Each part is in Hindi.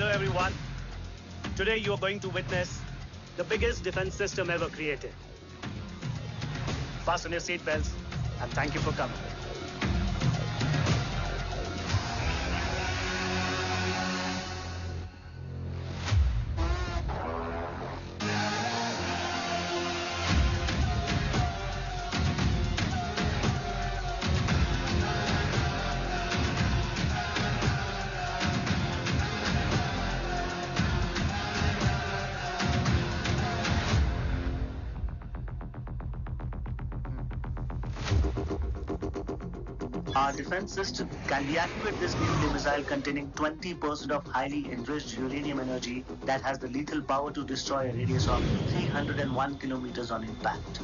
Hello everyone. Today you are going to witness the biggest defense system ever created. Fasten your seatbelts and thank you for coming. Our defense system can deactivate this nuclear missile containing 20% of highly enriched uranium energy that has the lethal power to destroy a radius of 301 kilometers on impact.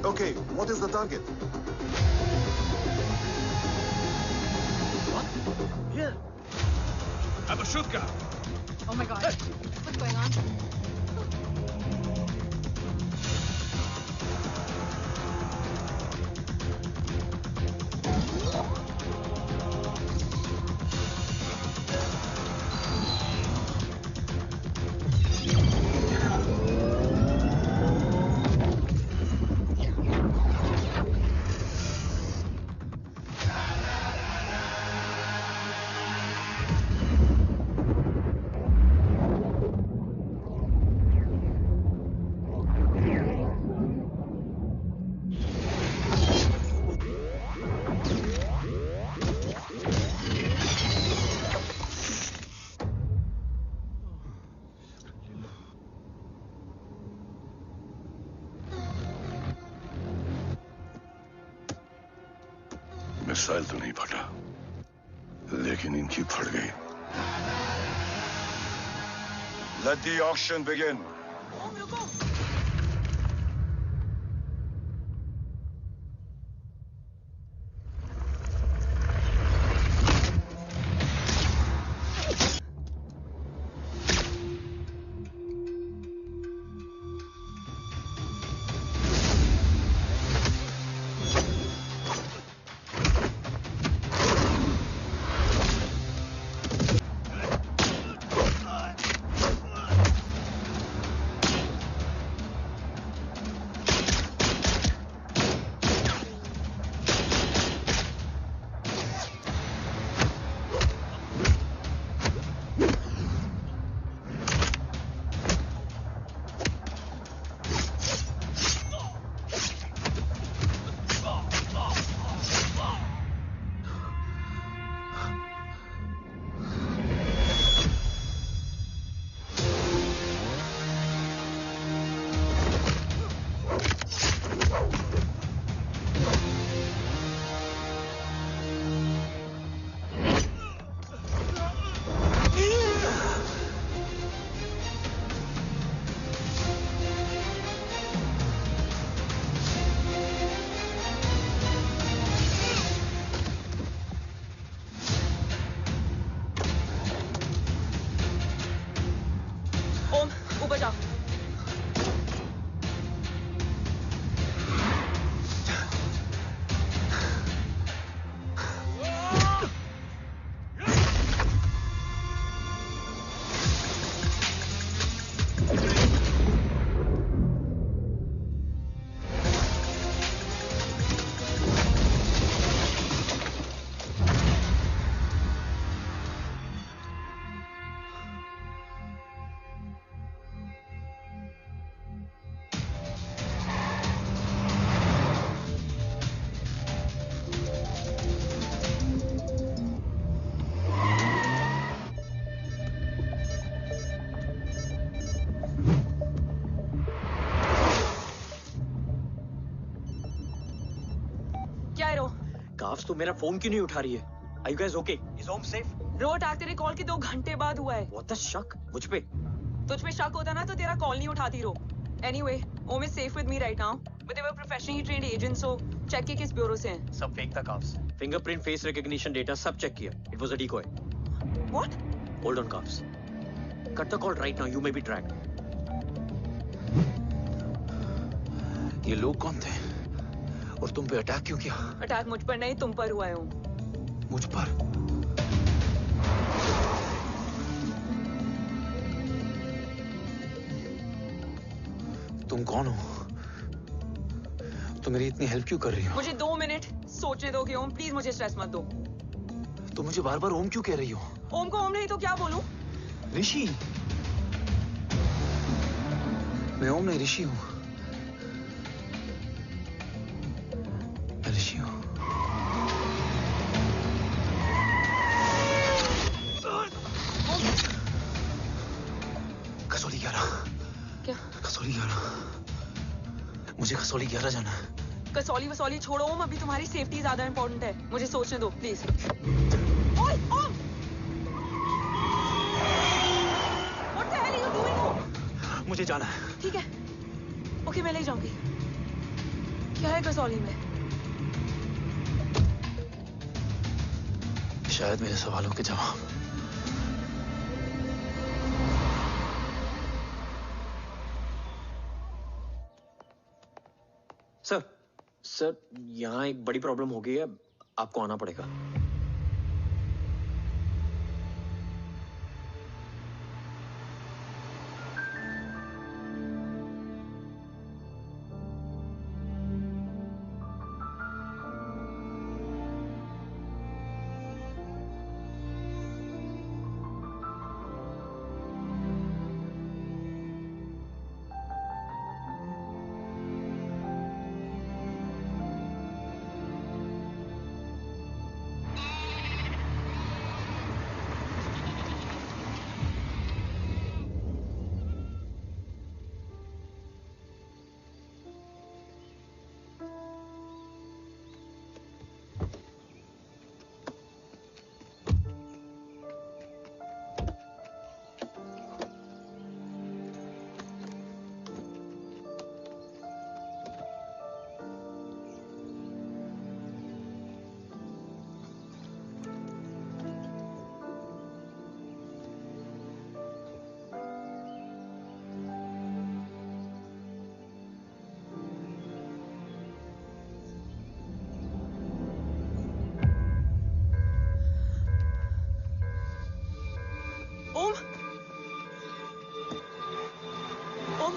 Okay, what is the target? What? Here. Abashutka! Oh my god. Hey. What's going on? Missile तो नहीं फटा, लेकिन इनकी फट गई. Let the auction begin. Carbs तो मेरा फोन क्यों नहीं उठा रही है? Are you guys okay? Is Om safe? रो अटैक तेरे कॉल के 2 घंटे बाद हुआ है. What the शक? मुझ पे? तुझ पे शक होता ना तो तेरा कॉल नहीं उठाती रो. Anyway, Om is safe with me right now. But they were professionally trained agents, so check के किस ब्यूरो से हैं. सब फेक था carbs. Fingerprint, face recognition data सब check किया. It was a decoy. What? Hold on, Kaps. Cut the call right now. You may be tracked. ये लोग कौन थे? और तुम पे अटैक क्यों किया? अटैक मुझ पर नहीं, तुम पर हुआ है ओम। मुझ पर? तुम कौन हो? तुम मेरी इतनी हेल्प क्यों कर रही हो? मुझे 2 मिनट सोचने दोगे ओम? प्लीज मुझे स्ट्रेस मत दो। तुम मुझे बार बार ओम क्यों कह रही हो? ओम को ओम नहीं तो क्या बोलूं? ऋषि। मैं ओम नहीं, ऋषि हूं। मैं ऋषि हूं। कसौली 11। क्या? कसौली 11। मुझे कसौली 11 जाना है। कसौली वसौली छोड़ो ओम, अभी तुम्हारी सेफ्टी ज्यादा इंपॉर्टेंट है। मुझे सोचने दो प्लीज। ओए ओम! What the hell are you doing, ओम? मुझे जाना है। ठीक है, ओके मैं ले जाऊंगी। क्या है कसौली में? शायद मेरे सवालों के जवाब। सर, यहाँ एक बड़ी प्रॉब्लम हो गई है, आपको आना पड़ेगा। ओम! ओम! ओम!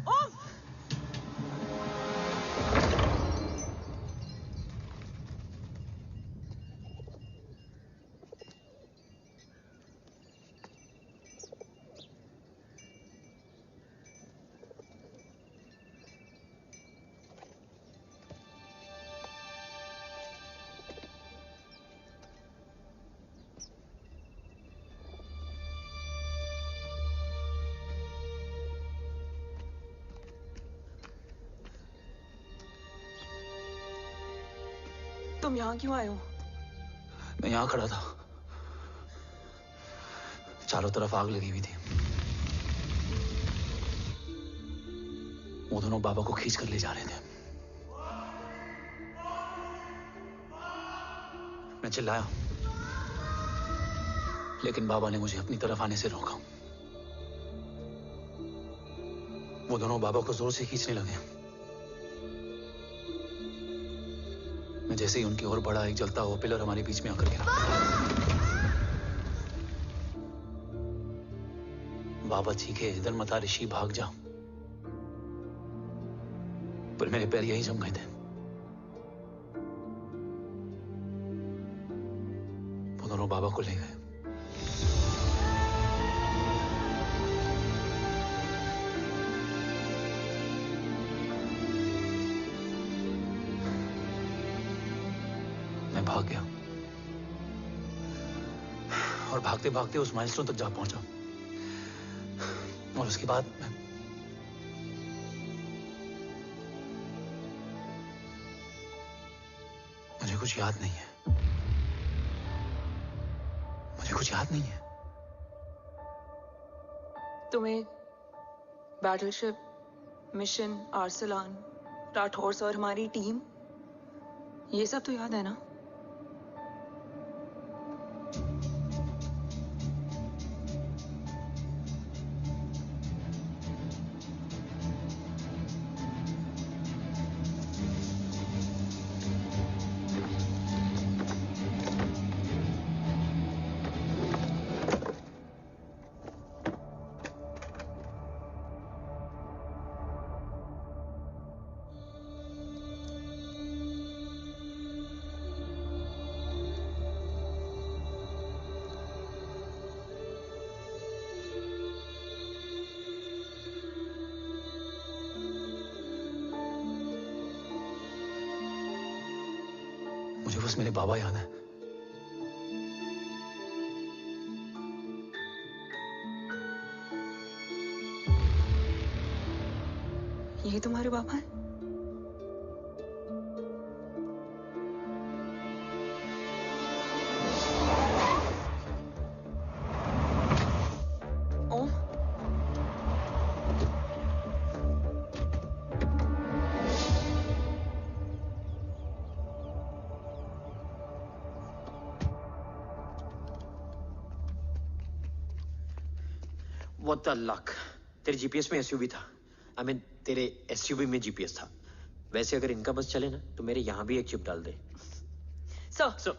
ओम! तुम यहाँ क्यों आए हो? मैं यहाँ खड़ा था, चारों तरफ आग लगी हुई थी। वो दोनों बाबा को खींच कर ले जा रहे थे। मैं चिल्लाया, लेकिन बाबा ने मुझे अपनी तरफ आने से रोका। वो दोनों बाबा को जोर से खींचने लगे। मैं जैसे ही उनकी ओर बढ़ा, एक जलता हुआ पिलर हमारे बीच में आकर गिरा। बाबा चीखे, इधर मत आ ऋषि, भाग जा। पर मेरे पैर यहीं जम गए थे। वो दोनों बाबा को ले गए। भाग गया और भागते भागते उस माइलस्टोन तक जा पहुंचा। और उसके बाद मुझे कुछ याद नहीं है। मुझे कुछ याद नहीं है। तुम्हें बैटलशिप, मिशन, आर्सलान, राठौर और हमारी टीम, ये सब तो याद है ना? मुझे बस मेरे बाबा याद है। ये तुम्हारे बाबा हैं? ओम? What the luck? तेरे जीपीएस में एसयूवी था। आई मीन तेरे एसयूवी में जीपीएस था। वैसे अगर इनका बस चले ना तो मेरे यहां भी एक चिप डाल दे। सर,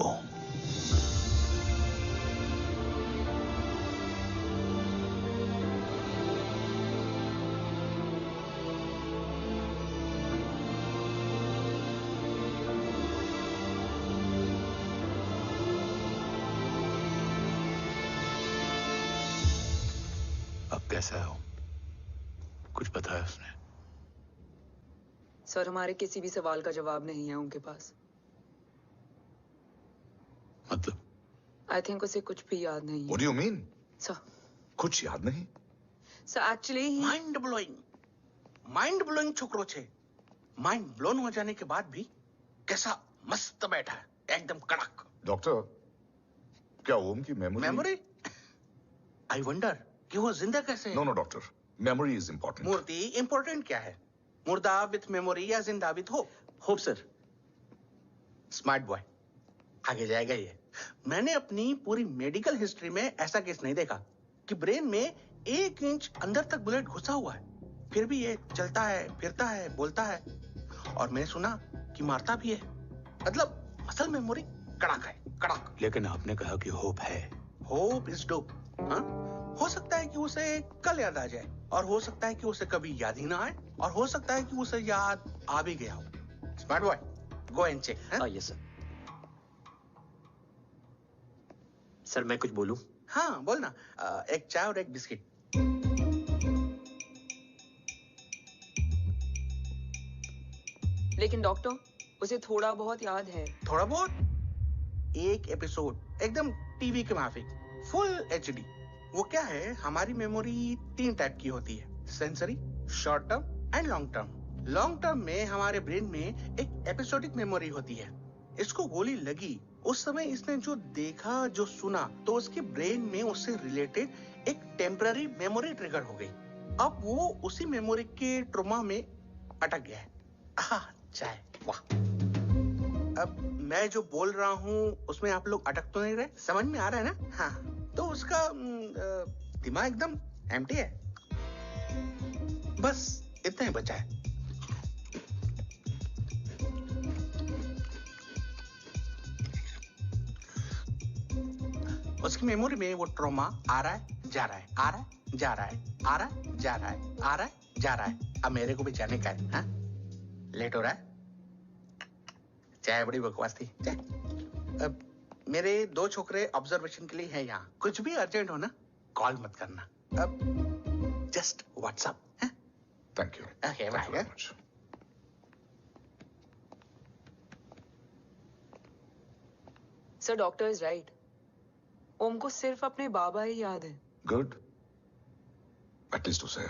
ओम, अब कैसा है ओम? कुछ बताया उसने? सर, हमारे किसी भी सवाल का जवाब नहीं है उनके पास। मतलब? आई थिंक उसे कुछ भी याद नहीं What है। do you mean? सर, कुछ याद नहीं? एक्चुअली माइंड ब्लोइंग छोकरो छे। माइंड ब्लोन हो जाने के बाद भी कैसा मस्त बैठा है, एकदम कड़क। डॉक्टर, क्या ओम की मेमोरी? आई वंडर कि वो जिंदा कैसे है? No no doctor, memory is important. मूर्ति इंपॉर्टेंट क्या है? मुर्दा विथ मेमोरी या जिंदा with hope? Hope sir. Smart boy, आगे जाएगा ये। मैंने अपनी पूरी मेडिकल हिस्ट्री में ऐसा केस नहीं देखा कि ब्रेन में 1 इंच अंदर तक बुलेट घुसा हुआ है, फिर भी ये चलता है, फिरता है, बोलता है, और मैंने सुना कि मारता भी है। मतलब असल मेमोरी कड़क है, कड़क। लेकिन आपने कहा कि होप है। Hope is dope. हाँ, हो सकता है कि उसे कल याद आ जाए, और हो सकता है कि उसे कभी याद ही ना आए, और हो सकता है कि उसे याद आ भी गया हो। Smart boy, go and check. Yes sir. Sir मैं कुछ बोलूं? हाँ बोल ना। एक चाय और एक बिस्किट। लेकिन डॉक्टर, उसे थोड़ा बहुत याद है। थोड़ा बहुत? एक एपिसोड एकदम टीवी के माफिक, फुल एचडी। वो क्या है, हमारी मेमोरी 3 टाइप की होती है, sensory, short term and long term. Long term में हमारे ब्रेन में एक एपिसोडिक मेमोरी होती है। इसको गोली लगी, उस समय इसने जो देखा, जो सुना, तो उसके ब्रेन में उससे रिलेटेड एक टेम्पररी मेमोरी ट्रिगर हो गई। अब वो उसी मेमोरी के ट्रॉमा में अटक गया है। चाय, वाह। अब मैं जो बोल रहा हूँ उसमें आप लोग अटक तो नहीं रहे? समझ में आ रहा है ना? हाँ, तो उसका दिमाग एकदम एम्प्टी है। बस इतना ही बचा है। उसकी मेमोरी में वो ट्रॉमा आ रहा है, जा रहा है, आ रहा है, जा रहा है, आ रहा है, जा रहा है, आ रहा है, जा रहा है। अब मेरे को भी जाने का है। हाँ, लेट हो रहा है। चाय बड़ी बकवास थी। चाय। अब मेरे 2 छोकरे ऑब्जर्वेशन के लिए हैं यहाँ। कुछ भी अर्जेंट हो ना, कॉल मत करना। अब just WhatsApp. Thank you. Okay, Thank you very much. Sir doctor is right. Om को सिर्फ अपने बाबा ही याद है। गुड। एटलीस्ट उसे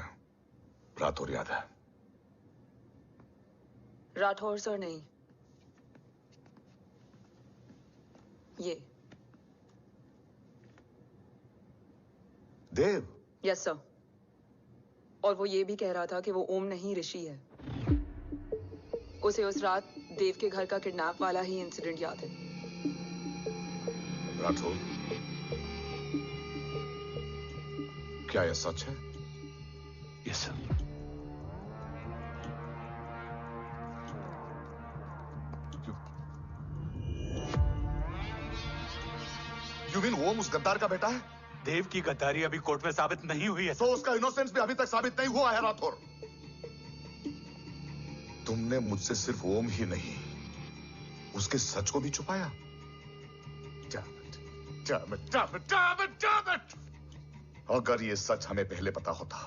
राठौर याद है। राठौर सर नहीं, ये देव। Yes sir. और वो ये भी कह रहा था कि वो ओम नहीं ऋषि है। उसे उस रात देव के घर का किडनैप वाला ही इंसिडेंट याद है। राठौर, क्या यह सच है? Yes sir. यू मीन ओम उस गद्दार का बेटा है? देव की गद्दारी अभी कोर्ट में साबित नहीं हुई है। तो उसका इनोसेंस भी अभी तक साबित नहीं हुआ है राठौर। तुमने मुझसे सिर्फ ओम ही नहीं, उसके सच को भी छुपाया। Damn it! अगर ये सच हमें पहले पता होता,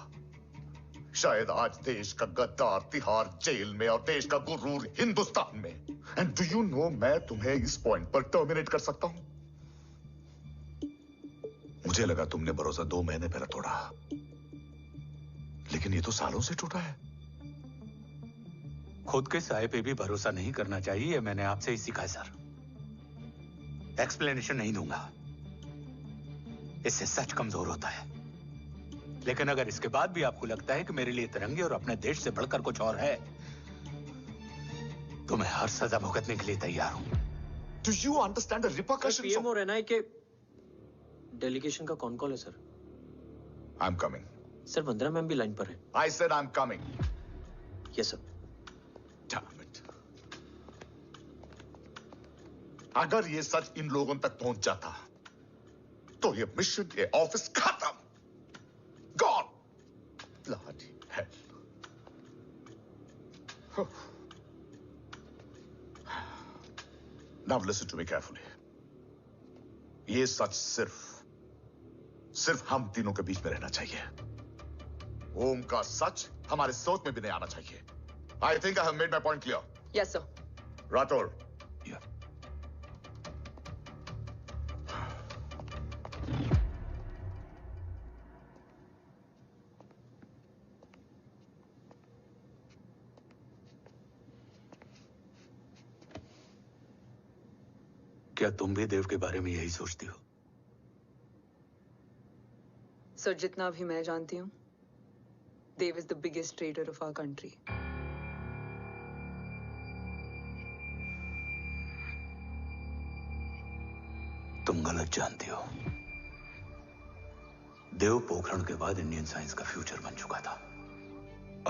शायद आज देश का गद्दार तिहाड़ जेल में और देश का गुरूर हिंदुस्तान में। एंड डू यू नो, मैं तुम्हें इस पॉइंट पर टर्मिनेट कर सकता हूं। मुझे लगा तुमने भरोसा 2 महीने पहले तोड़ा, लेकिन ये तो सालों से टूटा है। खुद के साय पे भी भरोसा नहीं करना चाहिए, मैंने आपसे ही सीखा है सर। एक्सप्लेनेशन नहीं दूंगा, इससे सच कमजोर होता है। लेकिन अगर इसके बाद भी आपको लगता है कि मेरे लिए तिरंगे और अपने देश से बढ़कर कुछ और है, तो मैं हर सजा भुगतने के लिए तैयार हूं। Do you understand the repercussions PM of... और एनआई के डेलीगेशन का कौन कॉल है sir? I'm coming. Sir Vandana ma'am भी लाइन पर है। I said I'm coming. Yes sir. Damn it. अगर ये सच इन लोगों तक पहुंच जाता, तो ये मिशन, ये ऑफिस खत्म। Gone. Bloody hell. Now listen to me carefully. ये सच सिर्फ हम तीनों के बीच में रहना चाहिए। ओम का सच हमारे सोच में भी नहीं आना चाहिए। I think I have made my point clear. Yes sir. Rathore, क्या तुम भी देव के बारे में यही सोचती हो? सर जितना भी मैं जानती हूँ, Dev is the biggest trader of our country. तुम गलत जानती हो। देव पोखरण के बाद इंडियन साइंस का फ्यूचर बन चुका था।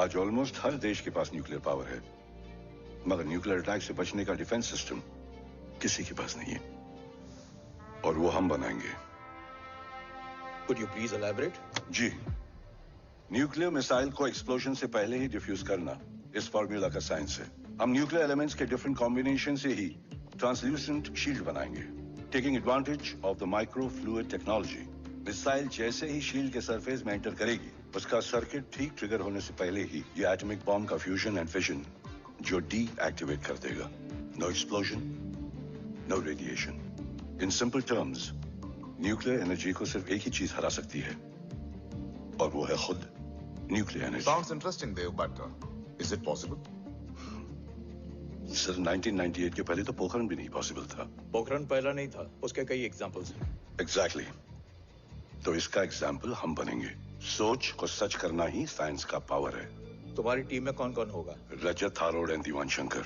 आज ऑलमोस्ट हर देश के पास न्यूक्लियर पावर है, मगर न्यूक्लियर अटैक से बचने का डिफेंस सिस्टम किसी के पास नहीं है, और वो हम बनाएंगे। Could you please elaborate? जी, न्यूक्लियर मिसाइल को एक्सप्लोजन से पहले ही डिफ्यूज करना इस फॉर्मूला का साइंस है। हम न्यूक्लियर एलिमेंट्स के डिफरेंट कॉम्बिनेशन से ही ट्रांसल्यूसेंट शील्ड बनाएंगे, taking advantage of the micro fluid technology. Missile जैसे ही शील्ड के सरफेस में एंटर करेगी, उसका सर्किट ठीक ट्रिगर होने से पहले ही ये एटॉमिक बॉम्ब का फ्यूजन एंड फिशन जो डीएक्टिवेट कर देगा। No explosion, no radiation. In simple terms, nuclear energy को सिर्फ एक ही चीज हरा सकती है, और वो है खुद nuclear energy. Sounds interesting, Dev, but is it possible? Sir 1998 के पहले तो पोखरण भी नहीं पॉसिबल था। पोखरण पहला नहीं था, उसके कई एग्जांपल्स हैं। एग्जैक्टली। तो इसका एग्जाम्पल हम बनेंगे। सोच को सच करना ही साइंस का पावर है। तुम्हारी टीम में कौन कौन होगा? Rajat Tharod and Diwan Shankar.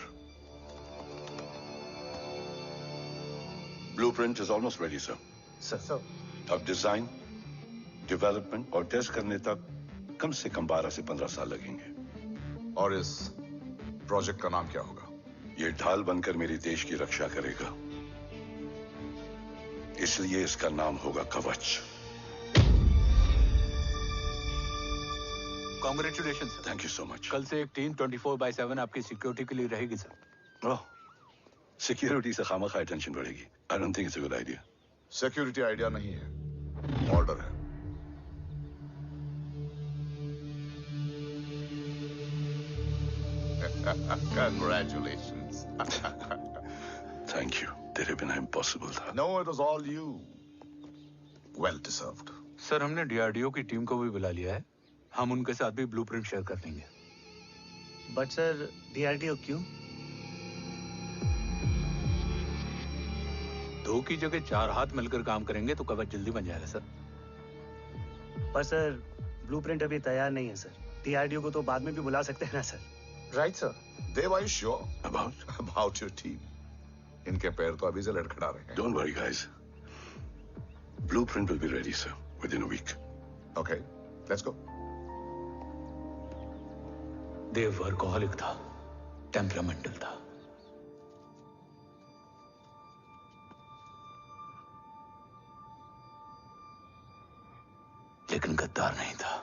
Blueprint is almost ready sir. Sir अब डिजाइन, डेवलपमेंट और टेस्ट करने तक कम से कम 12 से 15 साल लगेंगे। और इस प्रोजेक्ट का नाम क्या होगा? ये ढाल बनकर मेरे देश की रक्षा करेगा, इसलिए इसका नाम होगा कवच। Congratulation sir. Thank you so much. कल से एक टीम 24/7 आपकी सिक्योरिटी के लिए रहेगी सर। ओह, सिक्योरिटी से खामखा टेंशन बढ़ेगी। I don't think it's a good idea. Security idea नहीं है, ऑर्डर है। Congratulations. थैंक यू, तेरे बिना इम्पॉसिबल था। No, it was all you. Well deserved. Sir, हमने डीआरडीओ की टीम को भी बुला लिया है। हम उनके साथ भी ब्लूप्रिंट शेयर कर देंगे। बट सर, डीआरडीओ क्यों? 2 की जगह 4 हाथ मिलकर काम करेंगे तो कवच जल्दी बन जाएगा सर। पर सर, ब्लूप्रिंट अभी तैयार नहीं है सर। डीआरडीओ को तो बाद में भी बुला सकते हैं ना sir. Right sir. Dev, are you sure about your team? इनके पैर तो अभी से लड़खड़ा रहे हैं। Don't worry, guys. Blueprint will be ready, sir, within a week. Okay, let's go. Dev workaholic था, टेम्परामेंटल था। लेकिन गद्दार नहीं था।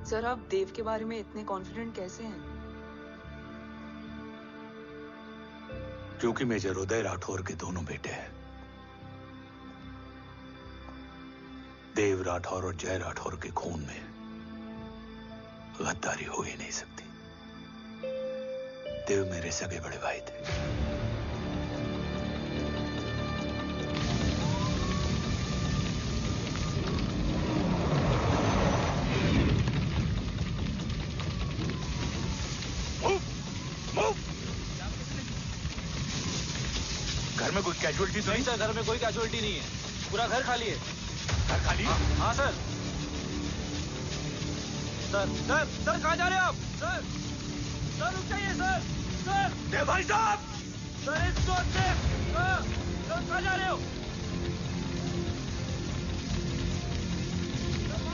सर, आप देव के बारे में इतने कॉन्फिडेंट कैसे हैं? क्योंकि मेजर उदय राठौर के दोनों बेटे हैं। देव राठौर और जय राठौर के खून में गद्दारी हो ही नहीं सकती। देव मेरे सगे बड़े भाई थे। घर में कोई कैजुअलिटी तो नहीं? सर, घर में कोई कैजुअलिटी नहीं है। पूरा घर खाली है। घर खाली? हाँ सर। सर कहाँ जा रहे हो आप? सर रुक जाइए सर। देव भाई साहब! सर कहाँ जा रहे हो?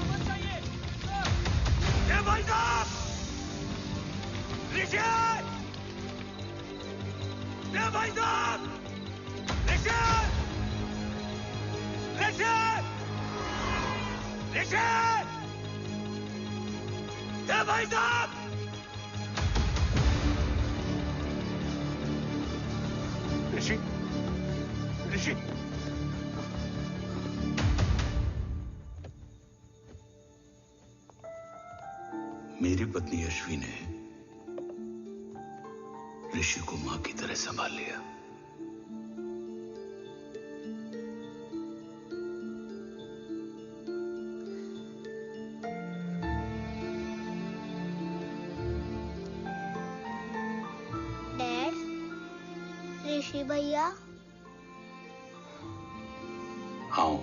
मत जाइए। देव भाई साहब! ऋषि! देव भाई साहब! ऋषि! देव भाई साहब! ऋषि! मेरी पत्नी अश्वी ने ऋषि को मां की तरह संभाल लिया। ऋषि भैया? हाँ,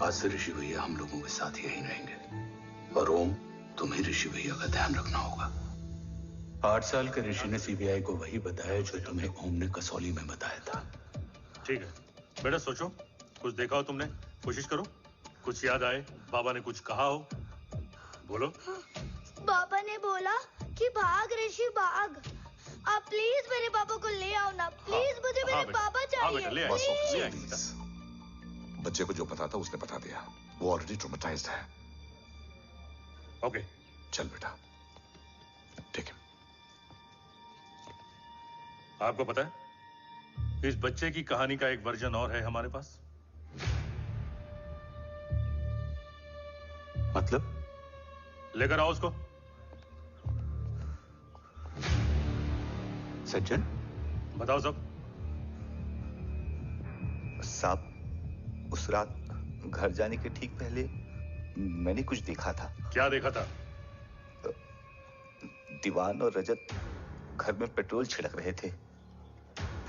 आज से ऋषि भैया हम लोगों के साथ यहीं रहेंगे। और ओम, तुम्हें ऋषि भैया का ध्यान रखना होगा। 8 साल के ऋषि ने सीबीआई को वही बताया जो तुम्हें ओम ने कसौली में बताया था। ठीक है बेटा, सोचो, कुछ देखा हो तुमने, कोशिश करो, कुछ याद आए, बाबा ने कुछ कहा हो, बोलो। बाबा ने बोला कि भाग ऋषि भाग। आप प्लीज मेरे पापा को ले आओ ना, प्लीज। मुझे मेरे पापा चाहिए। प्लीज। बच्चे को जो पता था उसने बता दिया। वो ऑलरेडी ट्रॉमेटाइज्ड है। ओके, चल बेटा, ठीक है। आपको पता है, इस बच्चे की कहानी का एक वर्जन और है हमारे पास। मतलब? लेकर आओ उसको। सज्जन, बताओ सब। साहब, उस रात घर जाने के ठीक पहले मैंने कुछ देखा था। क्या देखा था? दीवान और रजत घर में पेट्रोल छिड़क रहे थे,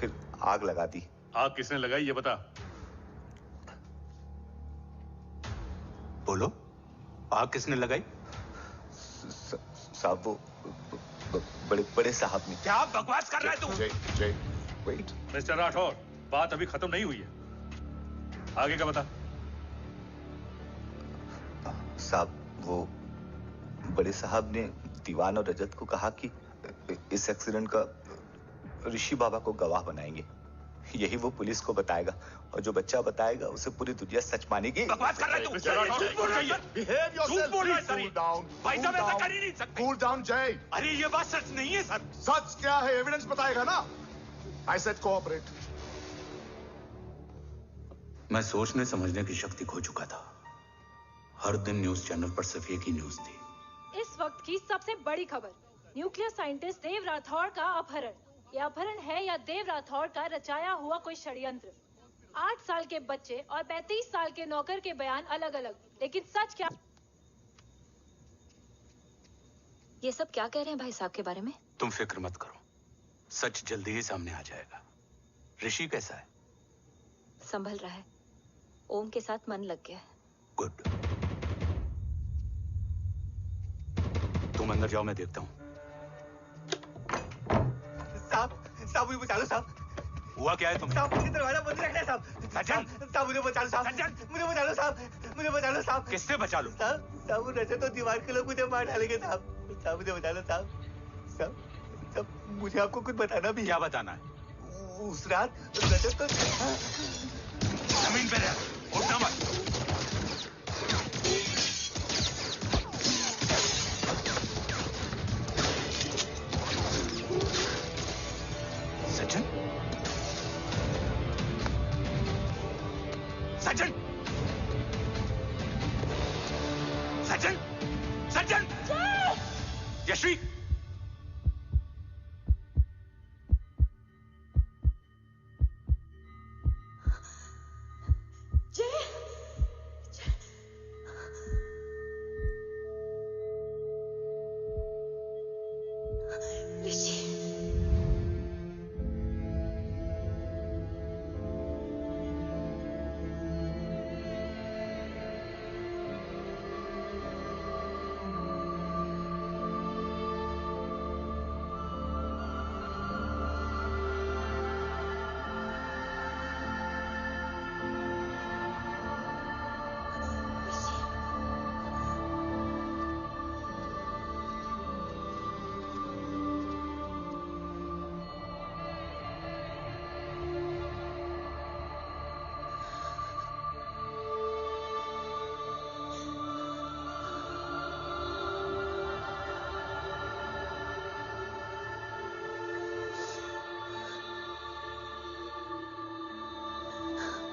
फिर आग लगा दी। आग किसने लगाई ये बता। बोलो, आग किसने लगाई? साहब, वो बड़े साहब ने। क्या बकवास कर रहा है तू? जय, वेट। मिस्टर राठौर, बात अभी खत्म नहीं हुई है, आगे का बता। साहब, वो बड़े साहब ने दीवान और रजत को कहा कि इस एक्सीडेंट का ऋषि बाबा को गवाह बनाएंगे। यही वो पुलिस को बताएगा, और जो बच्चा बताएगा उसे पूरी दुनिया सच मानेगी। बकवास कर रहा है तू? झूठ बोल रही है। Behave yourself. झूठ बोल रहा है सर। Cool down. भाई साहब, ऐसा कर ही नहीं सकते। Cool down, जय। अरे ये बात सच नहीं है सर। सच क्या है? एविडेंस बताएगा ना। I said cooperate. मैं सोचने समझने की शक्ति खो चुका था। हर दिन न्यूज चैनल पर सिर्फ एक ही न्यूज थी। इस वक्त की सबसे बड़ी खबर, न्यूक्लियर साइंटिस्ट देव राठौड़ का अपहरण। यह अपहरण है या देव राठौड़ का रचाया हुआ कोई षड्यंत्र। 8 साल के बच्चे और 35 साल के नौकर के बयान अलग अलग, लेकिन सच क्या? ये सब क्या कह रहे हैं भाई साहब के बारे में? तुम फिक्र मत करो, सच जल्दी ही सामने आ जाएगा। ऋषि कैसा है? संभल रहा है। ओम के साथ मन लग गया है। गुड। तुम अंदर जाओ, मैं देखता हूँ। साहब मुझे बचा लो साहब। हुआ क्या है तुम्हें? साहब मुझे दरवाजा बंद रखना है साहब। साहब मुझे बचा लो साहब। मुझे बचा लो साहब। मुझे बचा लो साहब। किससे बचा लो? साहब वो रजत तो दीवार के लोग मुझे मार डालेंगे साहब। साहब मुझे बचा लो साहब। साहब मुझे आपको कुछ बताना भी है। क्या बताना है? उस रात रजत तो जमीन पे रह, उठना मत। सचिन? सचिन? सचिन? सचिन? यश्वी?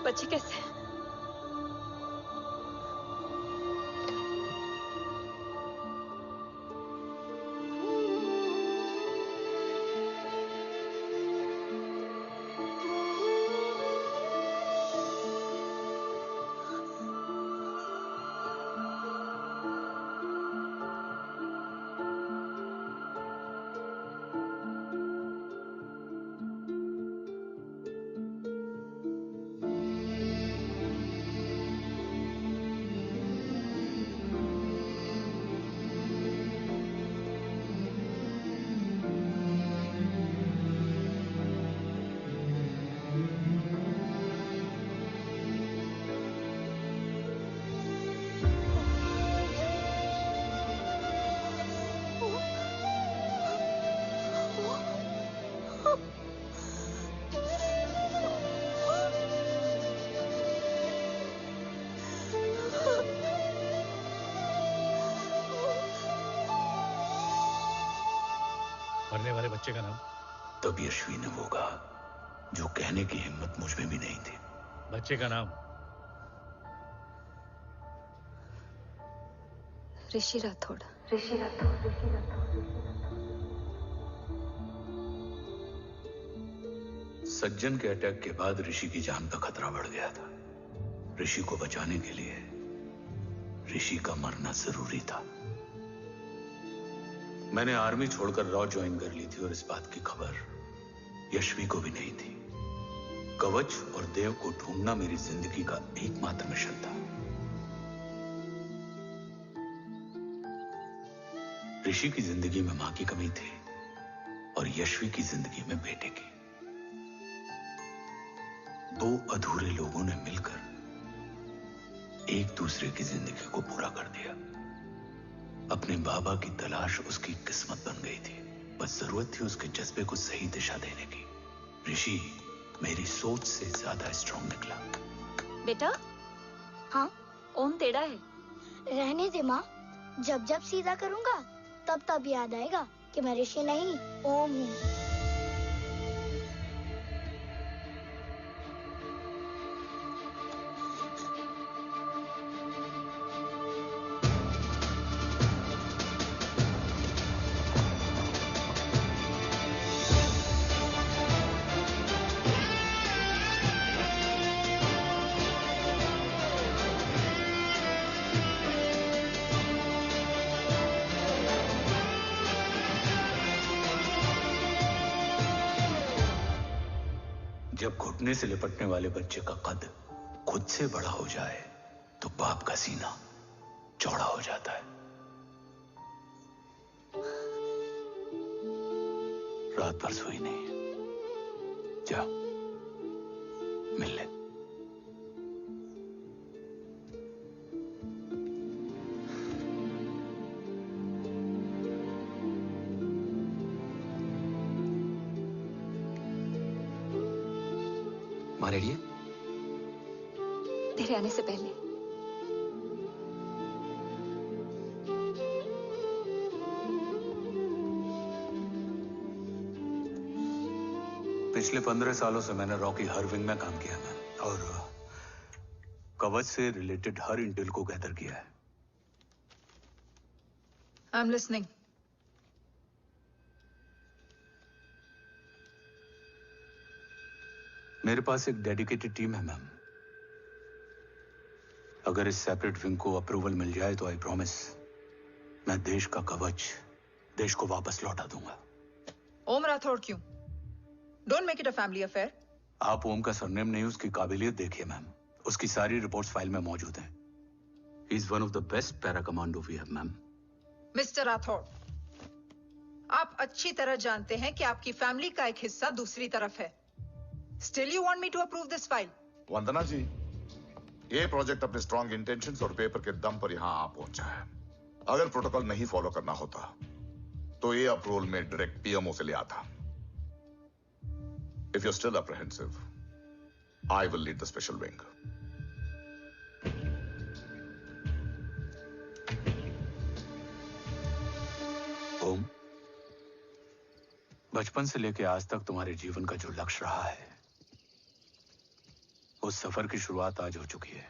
बच्चे कैसे हैं? मरने वाले बच्चे का नाम? तब यश्वी ने वो कहा जो कहने की हिम्मत मुझ में भी नहीं थी। बच्चे का नाम? ऋषि राठौड़। सज्जन के अटैक के बाद ऋषि की जान का खतरा बढ़ गया था। ऋषि को बचाने के लिए ऋषि का मरना जरूरी था। मैंने आर्मी छोड़कर रॉ ज्वाइन कर ली थी और इस बात की खबर यश्वी को भी नहीं थी। कवच और देव को ढूंढना मेरी जिंदगी का एकमात्र मिशन था। ऋषि की जिंदगी में मां की कमी थी और यश्वी की जिंदगी में बेटे की। दो अधूरे लोगों ने मिलकर एक दूसरे की जिंदगी को पूरा कर दिया। अपने बाबा की तलाश उसकी किस्मत बन गई थी। बस जरूरत थी उसके जज्बे को सही दिशा देने की। ऋषि मेरी सोच से ज्यादा स्ट्रांग निकला। बेटा? हाँ? ओम टेढ़ा है। रहने दे माँ, जब जब सीधा करूंगा तब तब याद आएगा कि मैं ऋषि नहीं ओम हूँ। जब घुटने से लिपटने वाले बच्चे का कद खुद से बड़ा हो जाए तो बाप का सीना चौड़ा हो जाता है। रात भर सोई नहीं, जा मिल ले। माँ रेडी है? तेरे आने से पहले। पिछले 15 सालों से मैंने रॉकी हर विंग में काम किया है और कवच से रिलेटेड हर इंटेल को गैदर किया है। I am listening. मेरे पास एक डेडिकेटेड टीम है मैम। अगर इस सेपरेट विंग को अप्रूवल मिल जाए तो आई प्रॉमिस मैं देश का कवच देश को वापस लौटा दूंगा। ओम राठौड़ क्यों? Don't make it a family affair. आप ओम का सरनेम नहीं, उसकी काबिलियत देखिए मैम। उसकी सारी रिपोर्ट्स फाइल में मौजूद हैं। He is one of the best para commando we have ma'am. Mister Rathore, आप अच्छी तरह जानते हैं कि आपकी फैमिली का एक हिस्सा दूसरी तरफ है। Still you want me to approve this file? वंदना जी, ये प्रोजेक्ट अपने स्ट्रॉन्ग इंटेंशंस और पेपर के दम पर यहां आ पहुंचा है। अगर प्रोटोकॉल नहीं फॉलो करना होता तो ये अप्रूवल में डायरेक्ट पीएमओ से ले आता। If you're still apprehensive, I will lead the special wing. ओम, बचपन से लेकर आज तक तुम्हारे जीवन का जो लक्ष्य रहा है, उस सफर की शुरुआत आज हो चुकी है।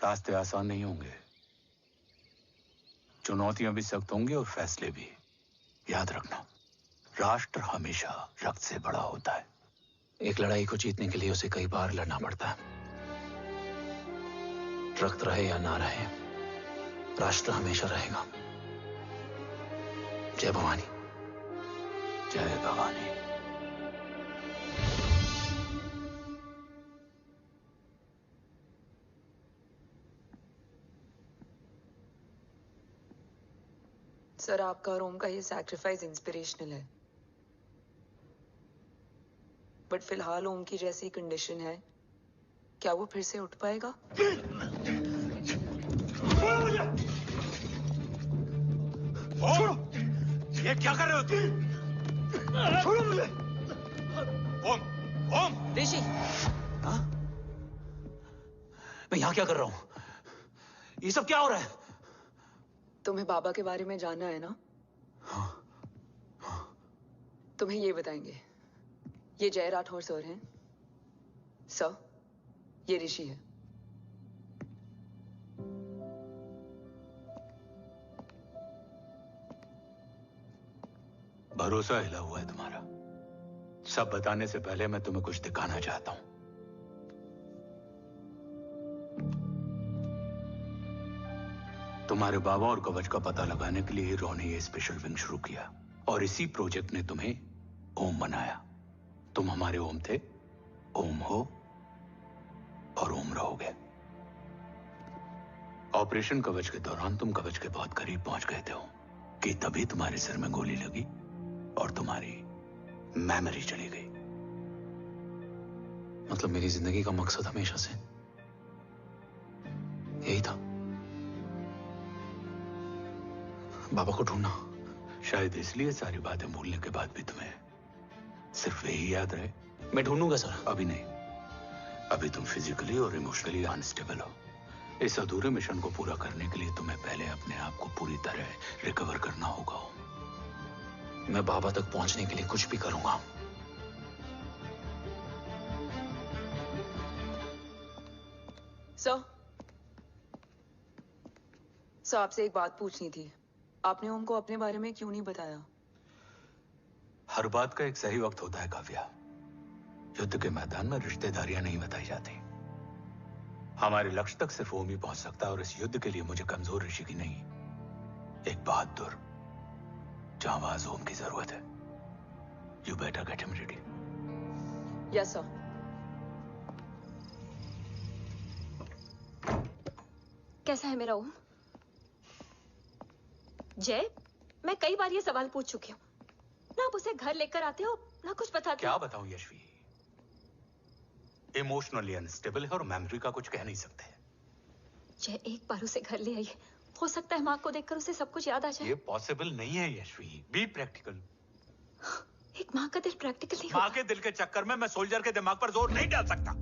रास्ते आसान नहीं होंगे, चुनौतियां भी सख्त होंगी और फैसले भी। याद रखना, राष्ट्र हमेशा रक्त से बड़ा होता है। एक लड़ाई को जीतने के लिए उसे कई बार लड़ना पड़ता है। रक्त रहे या ना रहे, राष्ट्र हमेशा रहेगा। जय भवानी। जय भवानी। सर, आपका और ओम का ये सैक्रिफाइस इंस्पिरेशनल है, बट फिलहाल ओम की जैसी कंडीशन है, क्या वो फिर से उठ पाएगा? छोड़ो! ये क्या कर रहे हो तुम? छोड़ो मुझे! ओम! ओम! ऋषि! हाँ? मैं यहाँ क्या कर रहा हूँ? ये सब क्या हो रहा है? तुम्हें बाबा के बारे में जानना है ना? तुम्हें ये बताएंगे। ये जय राठौर सर हैं। सर, ये ऋषि है। भरोसा हिला हुआ है तुम्हारा। सब बताने से पहले मैं तुम्हें कुछ दिखाना चाहता हूं। तुम्हारे बाबा और कवच का पता लगाने के लिए रॉ ने ये स्पेशल विंग शुरू किया और इसी प्रोजेक्ट ने तुम्हें ओम बनाया। तुम हमारे ओम थे, ओम हो और ओम रहोगे। ऑपरेशन कवच के दौरान तुम कवच के बहुत करीब पहुंच गए थे कि तभी तुम्हारे सिर में गोली लगी और तुम्हारी मेमोरी चली गई। मतलब मेरी जिंदगी का मकसद हमेशा से यही था, बाबा को ढूंढना। शायद इसलिए सारी बातें भूलने के बाद भी तुम्हें सिर्फ यही याद रहे। मैं ढूंढूंगा सर। अभी नहीं, अभी तुम फिजिकली और इमोशनली अनस्टेबल हो। इस अधूरे मिशन को पूरा करने के लिए तुम्हें पहले अपने आप को पूरी तरह रिकवर करना होगा। मैं बाबा तक पहुंचने के लिए कुछ भी करूंगा। सर, आपसे एक बात पूछनी थी। आपने ओम को अपने बारे में क्यों नहीं बताया? हर बात का एक सही वक्त होता है काव्या। युद्ध के मैदान में रिश्तेदारियां नहीं बताई जाती। हमारे लक्ष्य तक सिर्फ ओम ही पहुंच सकता है और इस युद्ध के लिए मुझे कमजोर ऋषि की नहीं, एक बहादुर जांबाज ओम की जरूरत है। You better get him ready. Yes sir. कैसा है मेरा ओम? जय, मैं कई बार ये सवाल पूछ चुकी हूँ। ना आप उसे घर लेकर आते हो, ना कुछ बताते क्या हो। बताऊं यशवी, इमोशनली अनस्टेबल है और मेमोरी का कुछ कह नहीं सकते। जय, एक बार उसे घर ले आइए, हो सकता है माँ को देखकर उसे सब कुछ याद आ जाए। ये पॉसिबल नहीं है यशवी, बी प्रैक्टिकल। एक माँ का दिल प्रैक्टिकल नहीं माँ के दिल के चक्कर में मैं सोल्जर के दिमाग पर जोर नहीं डाल सकता।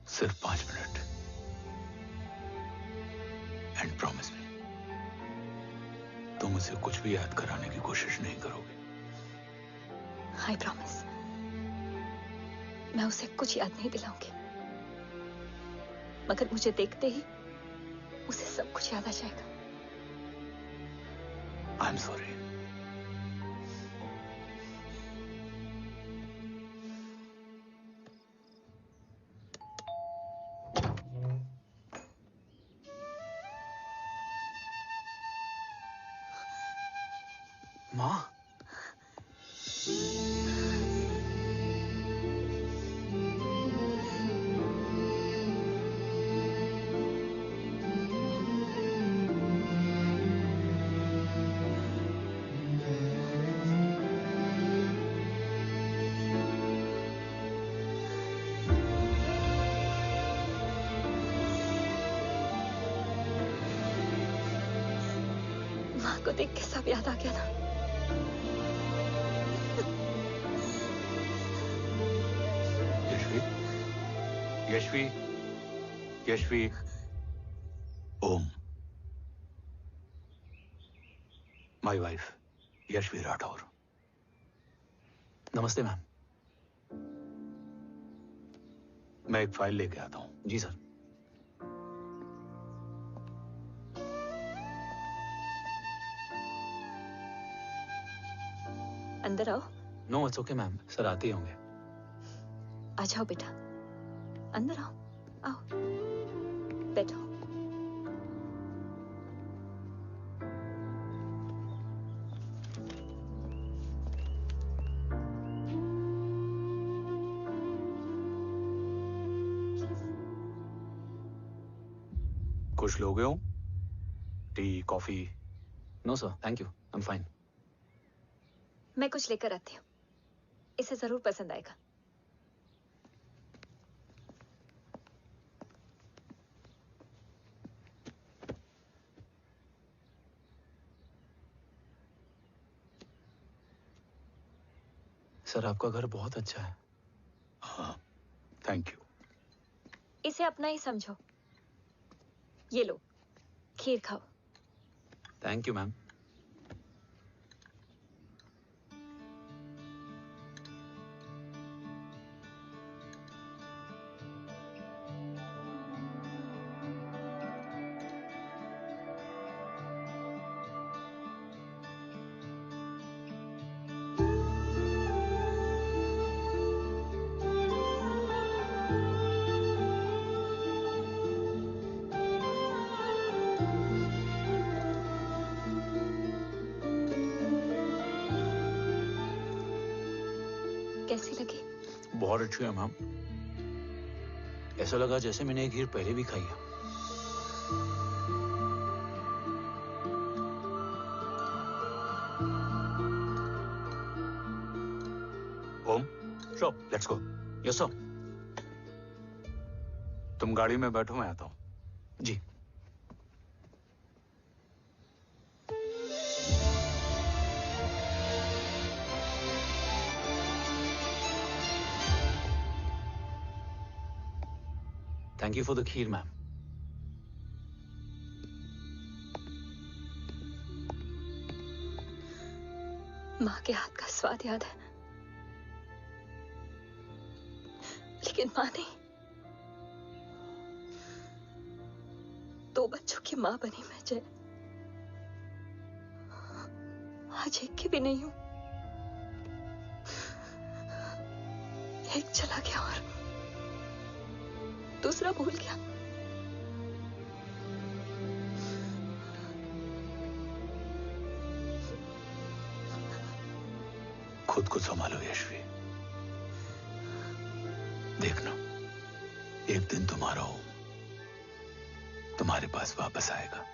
सिर्फ 5 मिनट एंड प्रॉमिस मी, तुम उसे कुछ भी याद कराने की कोशिश नहीं करोगे। आई प्रॉमिस, मैं उसे कुछ याद नहीं दिलाऊंगी, मगर मुझे देखते ही उसे सब कुछ याद आ जाएगा। I am sorry. माँ, माँ को देख के सब याद आ गया ना। Yashvi, Yashvi, Om, my wife Yashvi Rathore. नमस्ते मैम। मैं एक फाइल लेके आता हूं। जी सर। अंदर आओ। No it's okay ma'am, sir आते ही होंगे। आ जाओ बेटा, अंदर आओ, आओ बैठो। कुछ लोगे हो? Tea, coffee? No sir, thank you, I am fine. मैं कुछ लेकर आती हूँ, इसे जरूर पसंद आएगा। सर आपका घर बहुत अच्छा है। हाँ, थैंक यू। इसे अपना ही समझो। ये लो, खीर खाओ। Thank you ma'am. कैसी लगी? बहुत अच्छी है मैम। ऐसा लगा जैसे मैंने एक खीर पहले भी खाई है। ओम, चलो लेट्स गो। Yes sir. तुम गाड़ी में बैठो, मैं आता हूं। जी। Thank you for the kheer, ma'am. माँ के हाथ का स्वाद याद है, लेकिन माँ नहीं। 2 बच्चों की माँ बनी मैं जय, आज एक की भी नहीं हूं। एक चला गया और दूसरा भूल गया। खुद को संभालो यशवी। देखना, एक दिन तुम्हारा हो तुम्हारे पास वापस आएगा।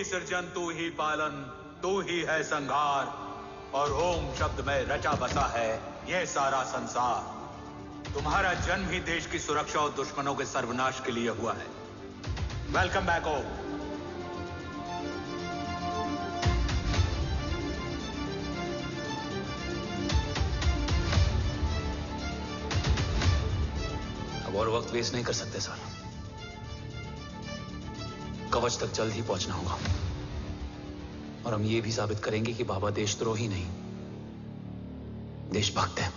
सृजन तू ही पालन, तू ही है संहार, और ओम शब्द में रचा बसा है ये सारा संसार। तुम्हारा जन्म ही देश की सुरक्षा और दुश्मनों के सर्वनाश के लिए हुआ है। वेलकम बैक ओम। अब और वक्त वेस्ट नहीं कर सकते सर। कवच तक जल्द ही पहुंचना होगा और हम ये भी साबित करेंगे कि बाबा देशद्रोही नहीं, देशभक्त है।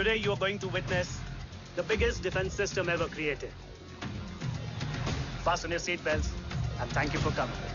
Today you are going to witness the biggest defense system ever created. Fasten your seatbelts and thank you for coming.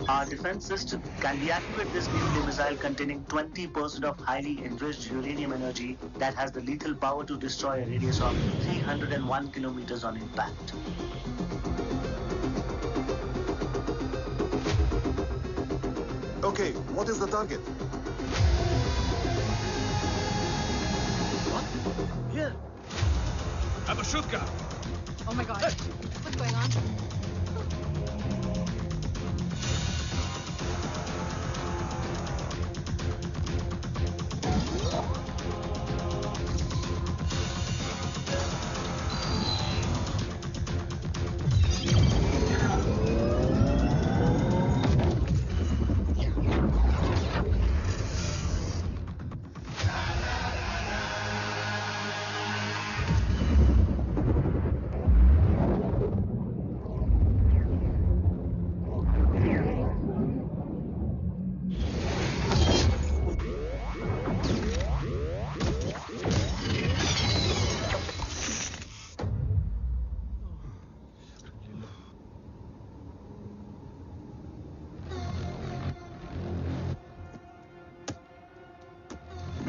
Our defense system can deactivate this nuclear missile containing 20% of highly enriched uranium energy that has the lethal power to destroy a radius of 301 kilometers on impact. Okay, what is the target? What? Here. Abashuka. Oh my God. What's going on?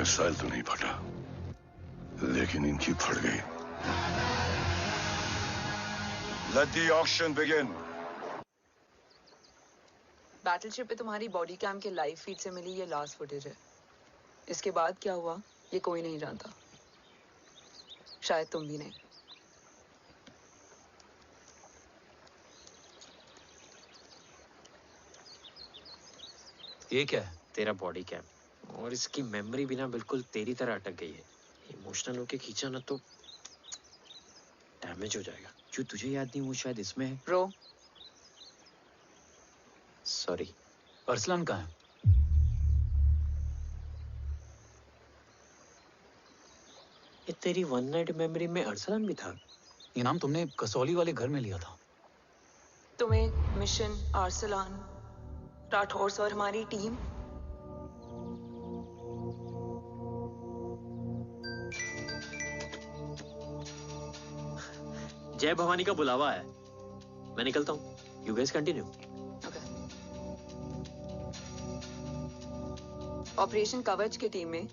Missile तो नहीं फटा, लेकिन इनकी फट गई। Let the auction begin. Battleship पे तुम्हारी बॉडी कैम के लाइव फीड से मिली ये लास्ट फुटेज है। इसके बाद क्या हुआ ये कोई नहीं जानता, शायद तुम भी नहीं। ये क्या है? तेरा बॉडी कैम, और इसकी मेमोरी भी ना बिल्कुल तेरी तरह अटक गई है। इमोशनल होके खींचा ना तो डैमेज हो जाएगा। जो तुझे याद नहीं वो शायद इसमें है। रो सॉरी। अरसलान कहाँ है? ये तेरी वन नाइट मेमोरी में अरसलान भी था? ये नाम तुमने कसौली वाले घर में लिया था। तुम्हें मिशन, अरसलान, राठौर और हमारी टीम। जय भवानी का बुलावा है, मैं निकलता हूँ। You guys continue. ऑपरेशन कवच की टीम में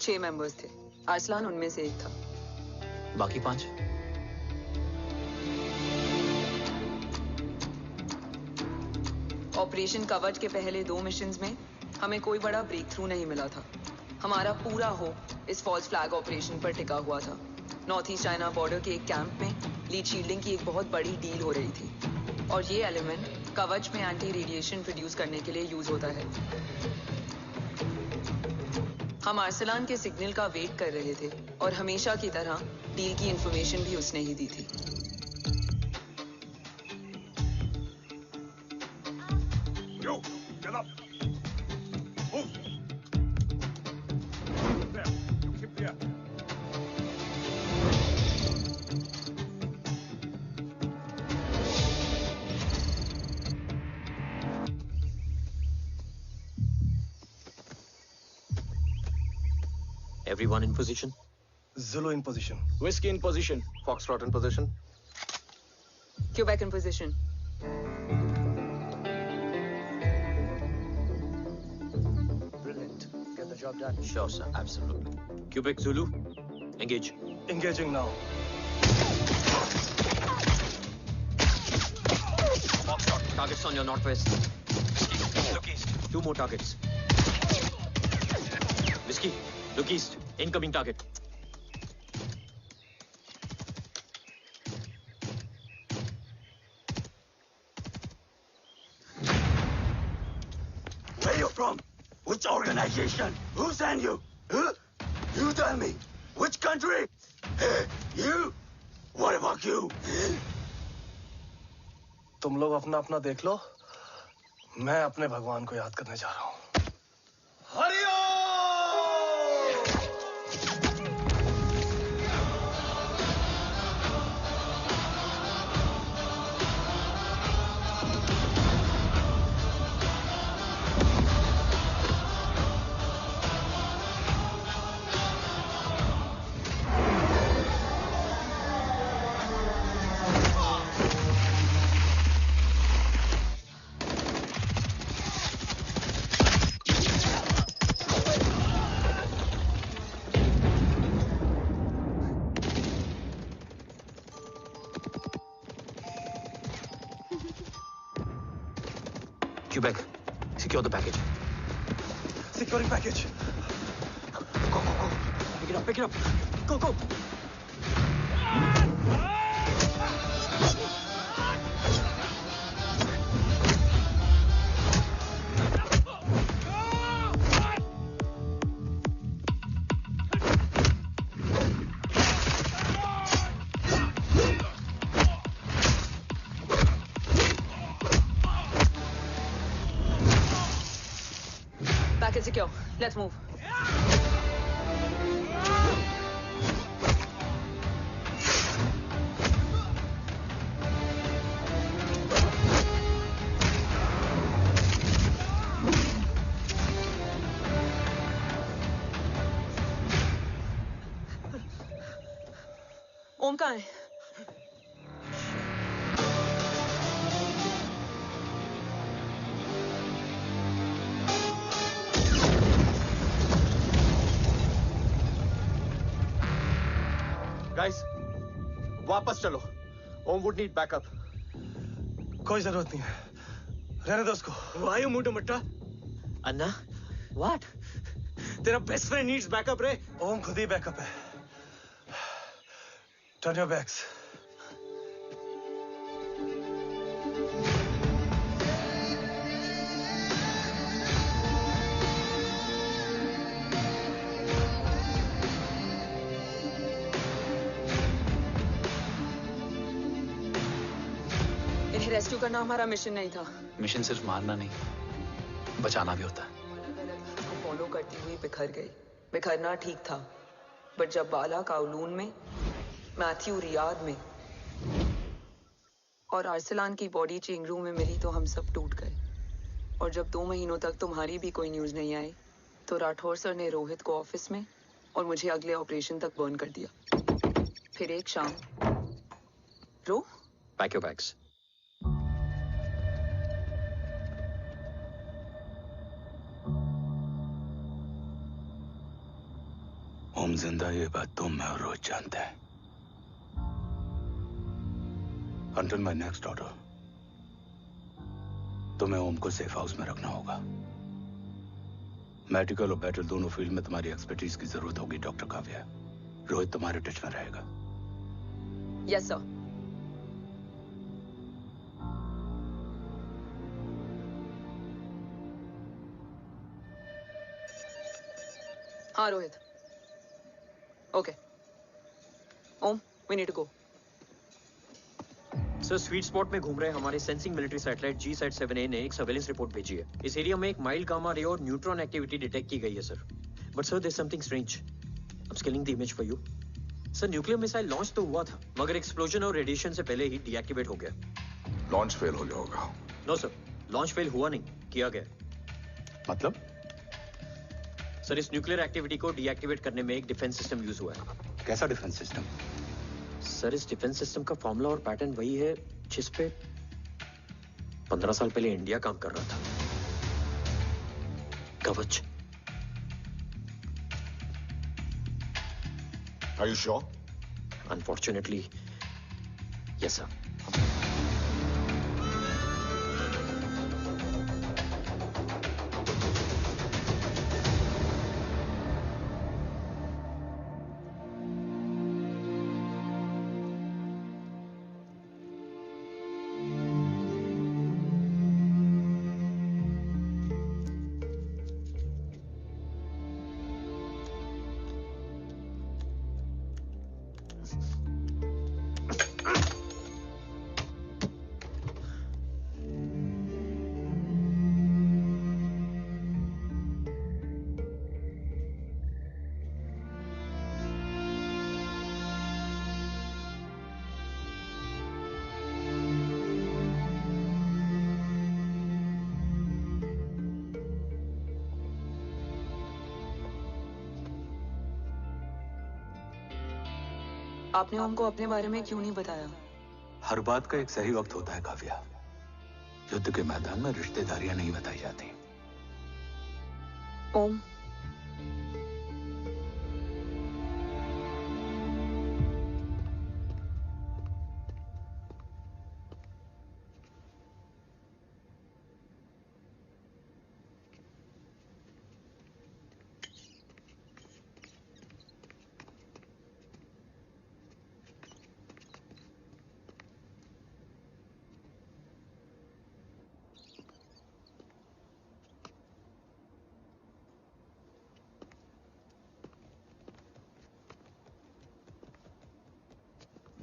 6 मेंबर्स थे, अरसलान उनमें से एक था। बाकी 5? ऑपरेशन कवच के पहले 2 मिशंस में हमें कोई बड़ा ब्रेक थ्रू नहीं मिला था। हमारा पूरा होप इस फॉल्स फ्लैग ऑपरेशन पर टिका हुआ था। नॉर्थ ईस्ट चाइना बॉर्डर के एक कैंप में लीड शील्डिंग की एक बहुत बड़ी डील हो रही थी, और ये एलिमेंट कवच में एंटी रेडिएशन प्रोड्यूस करने के लिए यूज होता है। हम अरसलान के सिग्नल का वेट कर रहे थे, और हमेशा की तरह डील की इंफॉर्मेशन भी उसने ही दी थी। Yo, get up. Move. There. You keep there. Everyone in position? Zulu in position. Whiskey in position. Foxtrot in position. Quebec in position. Brilliant. Get the job done. Sure, sir. Absolutely. Quebec Zulu, engage. Engaging now. Foxtrot, targets on your northwest. Look east. 2 more targets. Whiskey, look east. Incoming target. Where you from? Which organization? Who sent you? Huh? You tell me. Which country? Hey, you? What about you? तुम लोग अपना अपना देख लो, मैं अपने भगवान को याद करने जा रहा हूँ। Hariom! Quebec, secure the package. Securing package. Go, go, go. Pick it up, pick it up. Go, go. Package secure. Let's move. ओम कहाँ है? गाइस, वापस चलो। ओम वुड नीड बैकअप। कोई जरूरत नहीं है, रहने दो उसको। Why you moved Mutta? Anna, what? तेरा बेस्ट फ्रेंड नीड्स बैकअप रे। ओम खुद ही बैकअप है। Turn your backs. इन्हें रेस्क्यू करना हमारा मिशन नहीं था। मिशन सिर्फ मारना नहीं, बचाना भी होता है। को फॉलो करती हुई बिखर गई। बिखरना ठीक था, बट जब बाला काउलून में, मैथ्यू रियाद में और अरसलान की बॉडी चेंज रूम में मिली तो हम सब टूट गए। और जब 2 महीनों तक तुम्हारी भी कोई न्यूज नहीं आई तो राठौर सर ने रोहित को ऑफिस में और मुझे अगले ऑपरेशन तक बर्न कर दिया। फिर एक शाम रो पैक योर बैग्स। ओम जिंदा, ये बात तुम मैं और रोज जानते हैं। Until my next order, तुम्हें ओम को सेफ हाउस में रखना होगा। मेडिकल और बैटल दोनों फील्ड में तुम्हारी एक्सपर्टीज की जरूरत होगी डॉक्टर काव्या। रोहित तुम्हारे टच में रहेगा। Yes sir. हाँ Rohit. Okay Om, we need to go. Sir, sweet spot में घूम रहे हमारे सेंसिंग मिलिट्री सैटेलाइट G-SAT-7A ने एक सर्वेलेंस रिपोर्ट भेजी है। इस एरिया में एक माइल्ड गामा रे और न्यूट्रॉन एक्टिविटी डिटेक्ट की गई है sir. But sir, there is something strange. I am scaling the image for you. Sir, nuclear missile launch तो हुआ था, मगर एक्सप्लोजन और रेडिएशन से पहले ही डीएक्टिवेट हो गया। लॉन्च फेल हो गया होगा। नो सर, लॉन्च फेल हुआ नहीं, किया गया। मतलब? सर, इस न्यूक्लियर एक्टिविटी को डीएक्टिवेट करने में एक डिफेंस सिस्टम यूज हुआ है। कैसा डिफेंस सिस्टम? सर, इस डिफेंस सिस्टम का फॉर्मूला और पैटर्न वही है जिस पे 15 साल पहले इंडिया काम कर रहा था। कवच। Are you sure? Unfortunately, yes sir. आपने उनको अपने बारे में क्यों नहीं बताया? हर बात का एक सही वक्त होता है काव्या। युद्ध के मैदान में रिश्तेदारियां नहीं बताई जाती। ओम,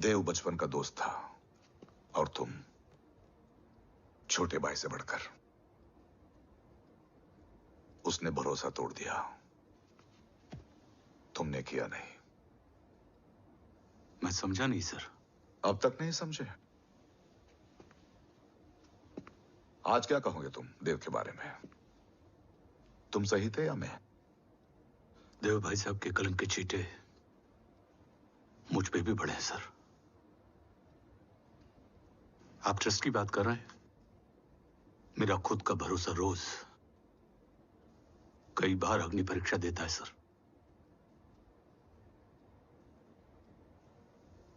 देव बचपन का दोस्त था और तुम छोटे भाई से बढ़कर। उसने भरोसा तोड़ दिया, तुमने किया नहीं। मैं समझा नहीं सर। अब तक नहीं समझे? आज क्या कहोगे तुम देव के बारे में? तुम सही थे या मैं? देव भाई साहब के कलंक के चीटे मुझ पे भी पड़े हैं सर। आप ट्रस्ट की बात कर रहे हैं? मेरा खुद का भरोसा रोज कई बार अग्नि परीक्षा देता है सर।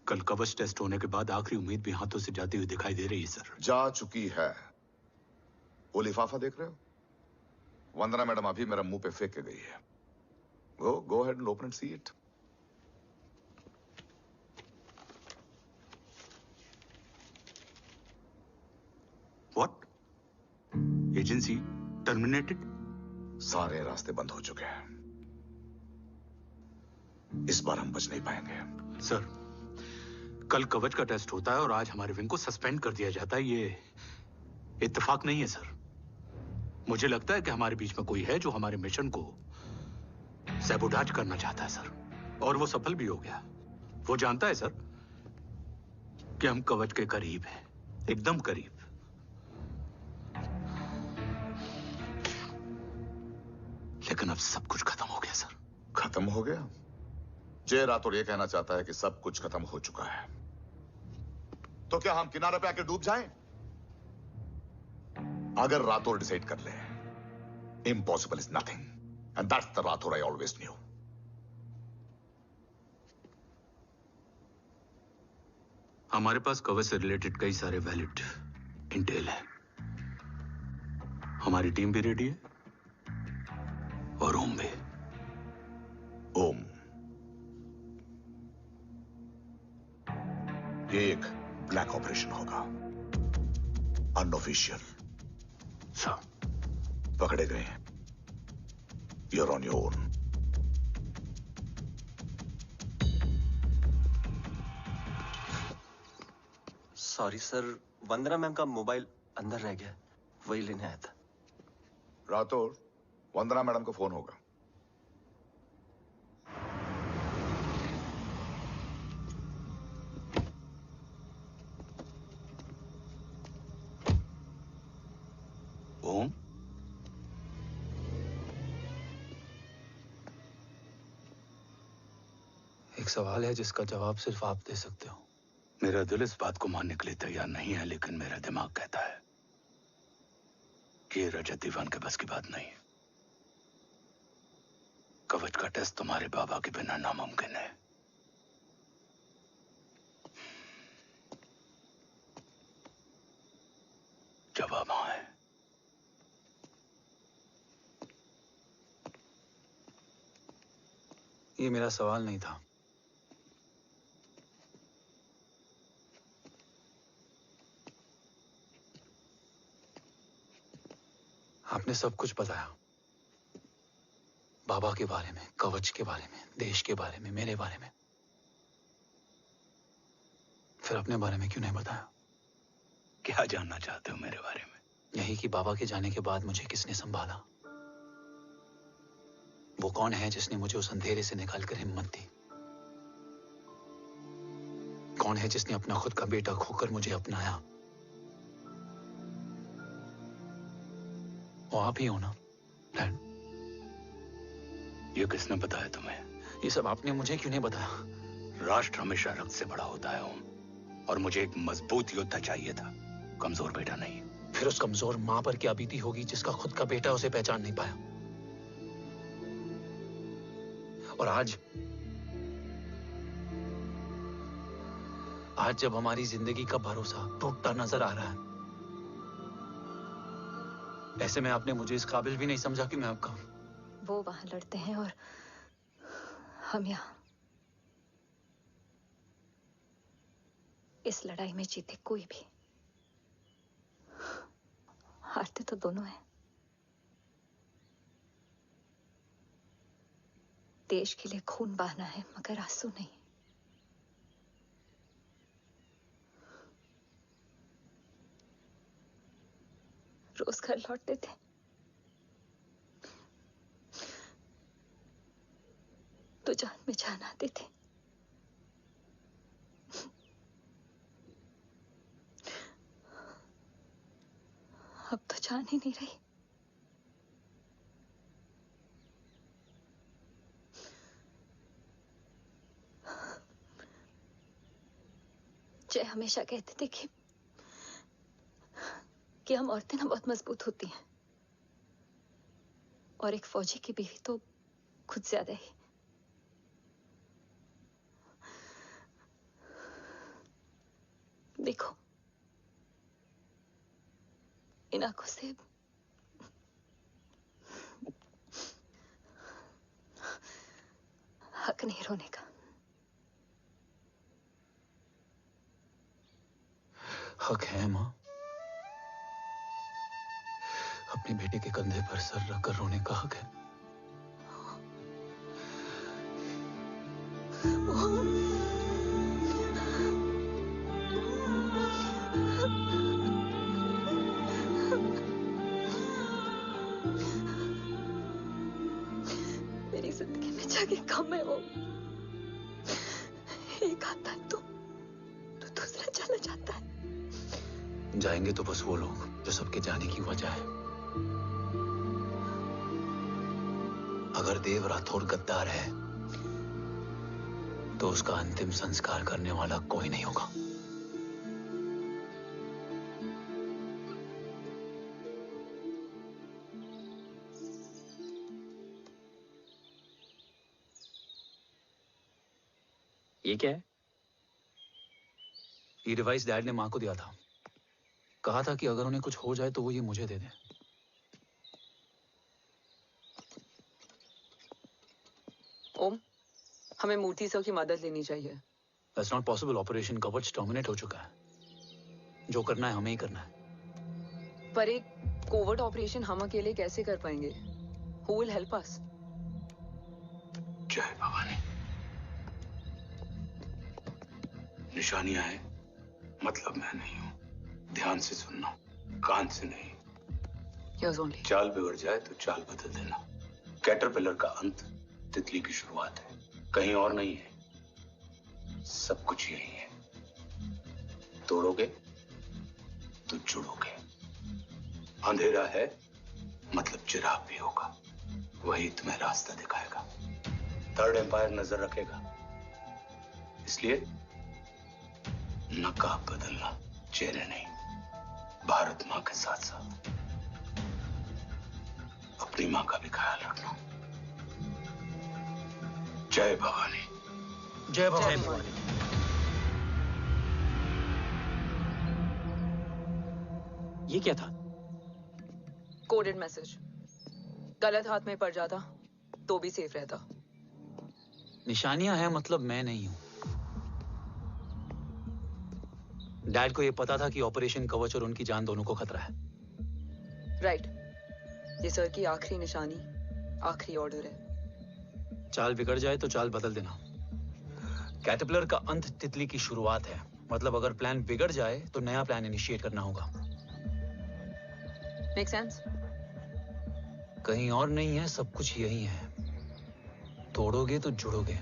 कल कवच टेस्ट होने के बाद आखिरी उम्मीद भी हाथों से जाती हुई दिखाई दे रही है सर। जा चुकी है। वो लिफाफा देख रहे हो? वंदना मैडम अभी मेरा मुंह पे फेंक के गई है। Go ahead and open and see it. What? Agency terminated? सारे रास्ते बंद हो चुके हैं। इस बार हम बच नहीं पाएंगे। सर, कल कवच का टेस्ट होता है और आज हमारे विंग को सस्पेंड कर दिया जाता है। ये इत्तेफाक नहीं है सर। मुझे लगता है कि हमारे बीच में कोई है जो हमारे मिशन को सैबोटाज करना चाहता है सर, और वो सफल भी हो गया। वो जानता है सर कि हम कवच के करीब हैं, एकदम करीब। लेकिन अब सब कुछ खत्म हो गया सर। खत्म हो गया? जय राठौर ये कहना चाहता है कि सब कुछ खत्म हो चुका है। तो क्या हम किनारे पे आके डूब जाएं? अगर राठौर डिसाइड कर ले, impossible is nothing, and that's the Rathore I always new. हमारे पास कवच से रिलेटेड कई सारे वैलिड इंटेल है। हमारी टीम भी रेडी है और ओम भी। ओम, ये एक ब्लैक ऑपरेशन होगा, अनऑफिशियल। सर, पकड़े गए, you're on your own. Sorry sir, Vandana ma'am का मोबाइल अंदर रह गया, वही लेने आया था। राठौर, वंदना मैडम को फोन होगा। ओम, एक सवाल है जिसका जवाब सिर्फ आप दे सकते हो। मेरा दिल इस बात को मानने के लिए तैयार नहीं है, लेकिन मेरा दिमाग कहता है कि ये रजत दीवान के बस की बात नहीं है। कवच का टेस्ट तुम्हारे बाबा के बिना नामुमकिन है। जवाब हाँ है। ये मेरा सवाल नहीं था। आपने सब कुछ बताया, बाबा के बारे में, कवच के बारे में, देश के बारे में, मेरे बारे में। फिर अपने बारे में क्यों नहीं बताया? क्या जानना चाहते हो मेरे बारे में? यही कि बाबा के जाने के बाद मुझे किसने संभाला? वो कौन है जिसने मुझे उस अंधेरे से निकालकर हिम्मत दी? कौन है जिसने अपना खुद का बेटा खोकर मुझे अपनाया? वो आप ही हो ना, डैड? ये किसने बताया तुम्हें? ये सब आपने मुझे क्यों नहीं बताया? राष्ट्र हमेशा रक्त से बड़ा होता है ओम, और मुझे एक मजबूत योद्धा चाहिए था, कमजोर बेटा नहीं। फिर उस कमजोर मां पर क्या बीती होगी जिसका खुद का बेटा उसे पहचान नहीं पाया? और आज जब हमारी जिंदगी का भरोसा टूटता नजर आ रहा है, ऐसे में आपने मुझे इस काबिल भी नहीं समझा कि मैं आपका। वो वहां लड़ते हैं और हम यहाँ। इस लड़ाई में जीते कोई भी, हारते तो दोनों हैं। देश के लिए खून बहाना है, मगर आंसू नहीं। रोज घर लौटते थे, तो जान में जान आते थे। अब तो जान ही नहीं रही। जय हमेशा कहते थे कि हम औरतें ना बहुत मजबूत होती हैं, और एक फौजी की बीवी तो खुद ज्यादा ही। देखो, इन आंखों से हक नहीं रोने का। हक है माँ। अपने बेटे के कंधे पर सर रखकर रोने का हक है। मेरी जिंदगी में जगह कम है वो। एक आता है तो दूसरा चला जाता है। जाएंगे तो बस वो लोग जो सबके जाने की वजह है। अगर देव राठौर गद्दार है तो उसका अंतिम संस्कार करने वाला कोई नहीं होगा। ये क्या है? ये डिवाइस डैड ने मां को दिया था। कहा था कि अगर उन्हें कुछ हो जाए तो वो ये मुझे दे दें। ओम, हमें मूर्ति सर की मदद लेनी चाहिए। That's not possible. ऑपरेशन कवच टर्मिनेट हो चुका है। जो करना है हमें ही करना है। पर एक कोवर्ट ऑपरेशन हम अकेले कैसे कर पाएंगे? Who will help us? जय भवानी। निशानियां हैं, मतलब मैं नहीं हूं। ध्यान से सुनना, कान से नहीं। Here's only. चाल बिगड़ जाए तो चाल बदल देना। कैटरपिलर का अंत तितली की शुरुआत है, कहीं और नहीं है। सब कुछ यही है। तोड़ोगे तो जुड़ोगे। अंधेरा है मतलब चिराग भी होगा, वही तुम्हें रास्ता दिखाएगा। थर्ड एम्पायर नजर रखेगा, इसलिए नकाब बदलना, चेहरे नहीं। भारत माँ के साथ साथ अपनी माँ का भी ख्याल रखना। जय भवानी। जय भवानी। ये क्या था? Coded message. गलत हाथ में पड़ जाता तो भी सेफ रहता। निशानियां हैं मतलब मैं नहीं हूं। डैड को ये पता था कि ऑपरेशन कवच और उनकी जान दोनों को खतरा है। राइट। ये सर की आखिरी निशानी, आखिरी ऑर्डर है। चाल बिगड़ जाए तो चाल बदल देना। कैटरपिलर का अंत तितली की शुरुआत है, मतलब अगर प्लान बिगड़ जाए तो नया प्लान इनिशिएट करना होगा। Make sense? कहीं और नहीं है, सब कुछ यही है। तोड़ोगे तो जुड़ोगे।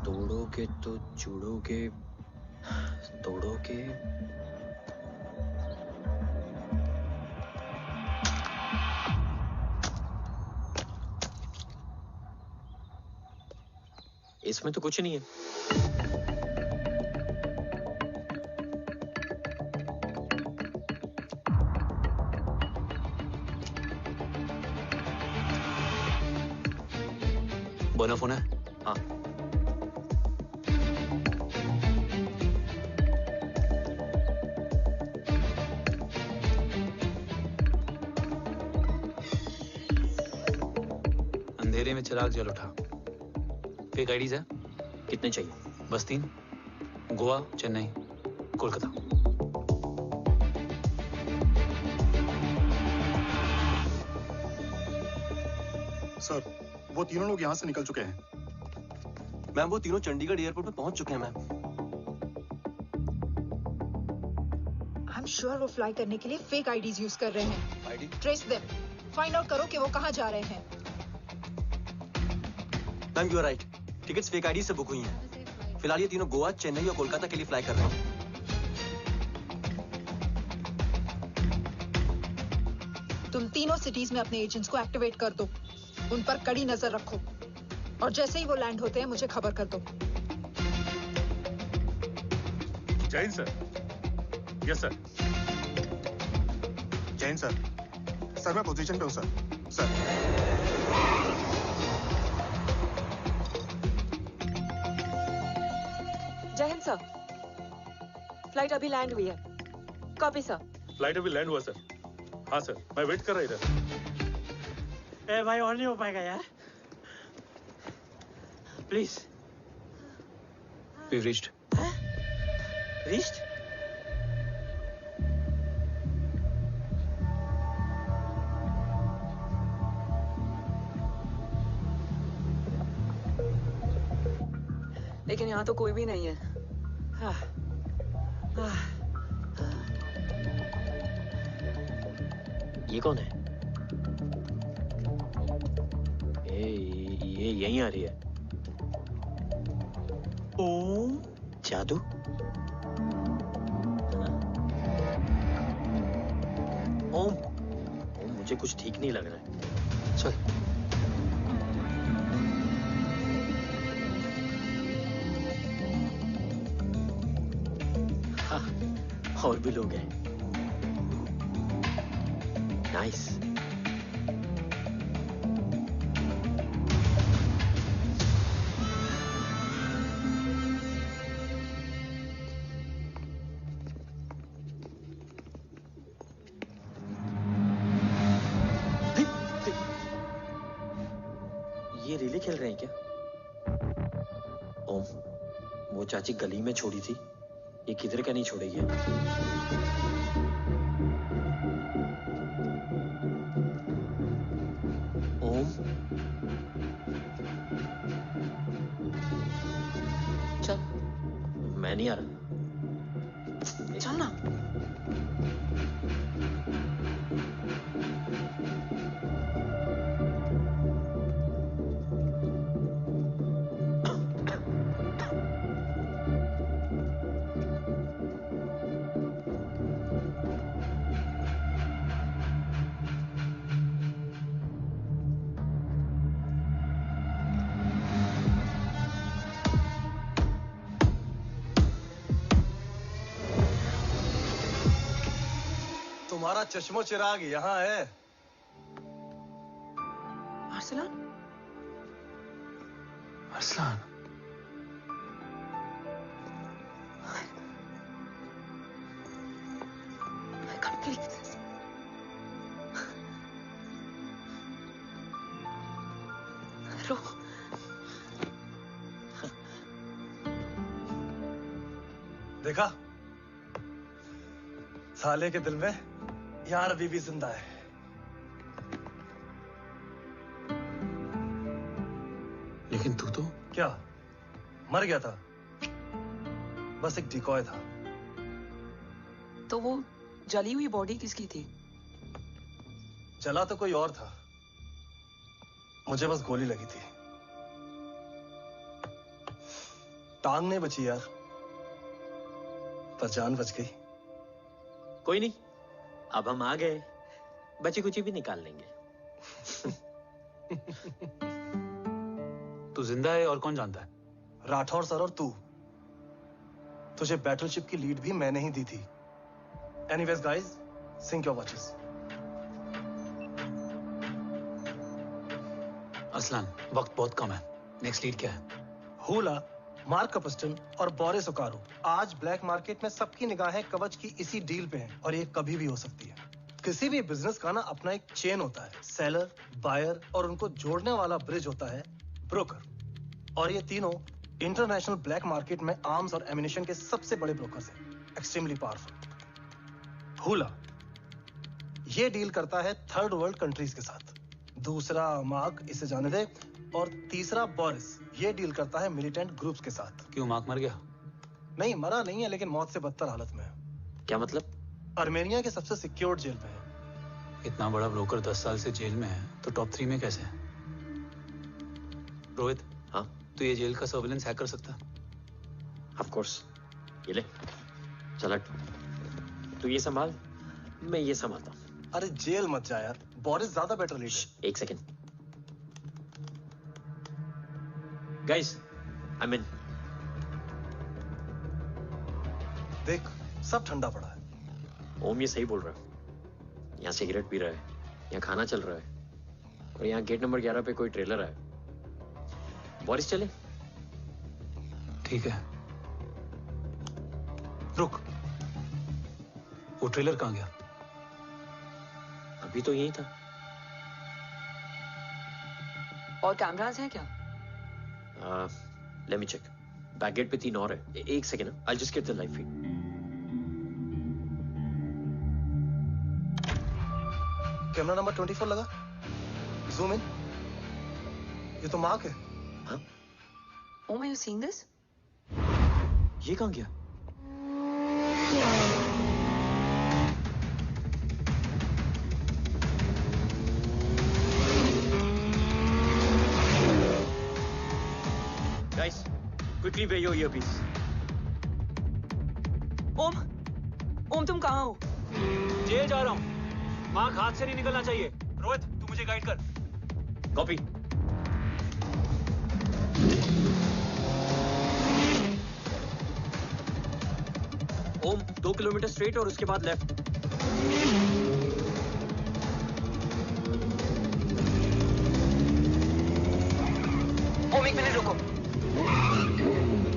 तोड़ोगे तो जुड़ोगे। तोड़ोगे। इसमें तो कुछ नहीं है। बोना फोन है? हाँ। अंधेरे में चिराग जल उठा। फेक आईडीज है? कितने चाहिए? बस 3। गोवा, चेन्नई, कोलकाता। सर, वो तीनों लोग यहाँ से निकल चुके हैं। मैम, वो तीनों चंडीगढ़ एयरपोर्ट पे पहुंच चुके हैं मैम। आई एम श्योर वो फ्लाई करने के लिए फेक आईडीज यूज कर रहे हैं। ID? Trace them, find out करो कि वो कहाँ जा रहे हैं। Ma'am, you are right. Tickets fake ID से बुक हुई हैं। फिलहाल ये तीनों गोवा, चेन्नई और कोलकाता के लिए फ्लाई कर रहे हैं। तुम तीनों सिटीज में अपने एजेंट्स को एक्टिवेट कर दो। उन पर कड़ी नजर रखो और जैसे ही वो लैंड होते हैं मुझे खबर कर दो। Jain sir. Yes sir. Jain sir. Sir मैं पोजीशन पे हूँ सर। सर। जय हिंद सर। फ्लाइट अभी लैंड हुई है। Copy sir. फ्लाइट अभी लैंड हुआ सर। हाँ सर, मैं वेट कर रहा इधर। ए भाई और नहीं हो पाएगा यार, प्लीज। We've reached. Reached? लेकिन यहाँ तो कोई भी नहीं है। ये कौन है? ये यहीं आ रही है। ओम जादू। ओम मुझे कुछ ठीक नहीं लग रहा है। चल। हाँ, और भी लोग हैं। नाइस। ये रिले खेल रहे हैं क्या? ओम, वो चाची गली में छोड़ी थी, ये किधर का नहीं छोड़ेगी। ओम, चल, मैं नहीं आ रहा। चल ना। तुम्हारा चश्मो चिराग यहाँ है। Arsalan? Arsalan? I can't believe this. रो। देखा, साले के दिल में यार बीवी जिंदा है। लेकिन तू तो क्या मर गया था? बस एक डिकॉय था। तो वो जली हुई बॉडी किसकी थी? जला तो कोई और था, मुझे बस गोली लगी थी। टांग नहीं बची यार, पर जान बच गई। कोई नहीं, अब हम आ गए, बची कुची भी निकाल लेंगे। तू जिंदा है और कौन जानता है? राठौर सर और तू। तुझे बैटलशिप की लीड भी मैंने ही दी थी। Anyways guys, sync your watches. Arsalan, वक्त बहुत कम है। नेक्स्ट लीड क्या है? हुला, मार्क कपस्टन और बोरिस ओकारो। आज ब्लैक मार्केट में सबकी निगाहें कवच की इसी डील पे हैं और ये कभी भी हो सकती है। किसी भी बिजनेस का ना अपना एक चेन होता है, सेलर, बायर और उनको जोड़ने वाला ब्रिज होता है ब्रोकर। और ये तीनों इंटरनेशनल ब्लैक मार्केट में आर्म्स और एमिनेशन के सबसे बड़े ब्रोकर्स हैं, एक्सट्रीमली पावरफुल। हुला ये डील करता है थर्ड वर्ल्ड कंट्रीज के साथ। दूसरा मार्क, इसे जाने दे। और तीसरा बोरिस, ये डील करता है मिलिटेंट ग्रुप्स के साथ। क्यों, मार्क मर गया? नहीं, मरा नहीं है, लेकिन मौत से बदतर हालत में है। क्या मतलब? आर्मेनिया के सबसे सिक्योर्ड जेल में है। इतना बड़ा ब्रोकर 10 साल से जेल में है, तो टॉप 3 में कैसे है? रोहित, हाँ? तो ये जेल का सर्विलेंस हैक कर सकता? Of course. ये ले, चल हट। तू ये संभाल, मैं ये संभालता हूँ। अरे जेल मत जा यार, बोरिस ज्यादा बेटर लीडर। एक सेकेंड गाइस, आई मीन। देख, सब ठंडा पड़ा है। ओम ये सही बोल रहा है। यहाँ सिगरेट पी रहा है, यहाँ खाना चल रहा है, और यहाँ गेट नंबर 11 पे कोई ट्रेलर है। बोरिस चले? ठीक है, रुक। वो ट्रेलर कहाँ गया? अभी तो यही था। और कैमरास हैं क्या? Let me check. Back gate पे 3 और है। एक second, I just get the live feed. Camera number 24 लगा। Zoom in. ये तो मार्क है। हाँ? Oh, are you seeing this? ये कहाँ गया? Guys, quickly wear your earpiece. ओम तुम कहाँ हो? जेल जा रहा हूँ। मार्क हाथ से नहीं निकलना चाहिए। रोहित, तू मुझे गाइड कर। कॉपी। ओम 2 किलोमीटर स्ट्रेट और उसके बाद लेफ्ट। ओम 1 मिनट रुको।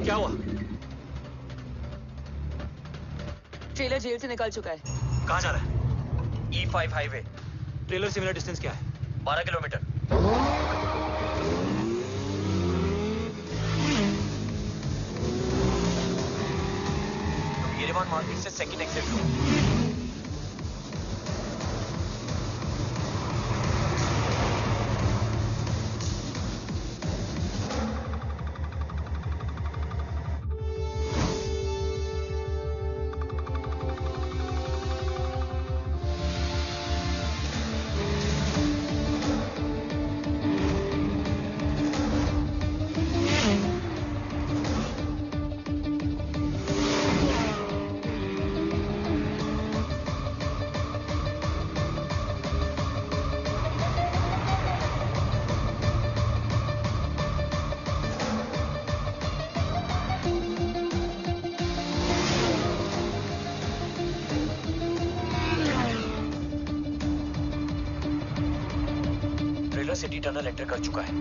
क्या हुआ? ट्रेलर जेल से निकल चुका है। कहाँ जा रहा है? E5 highway. ट्रेलर से मेरा डिस्टेंस क्या है? 12 किलोमीटर। येरेवान मार्केट से सेकंड एग्जिट लो। सिटी टनल एंटर कर चुका है।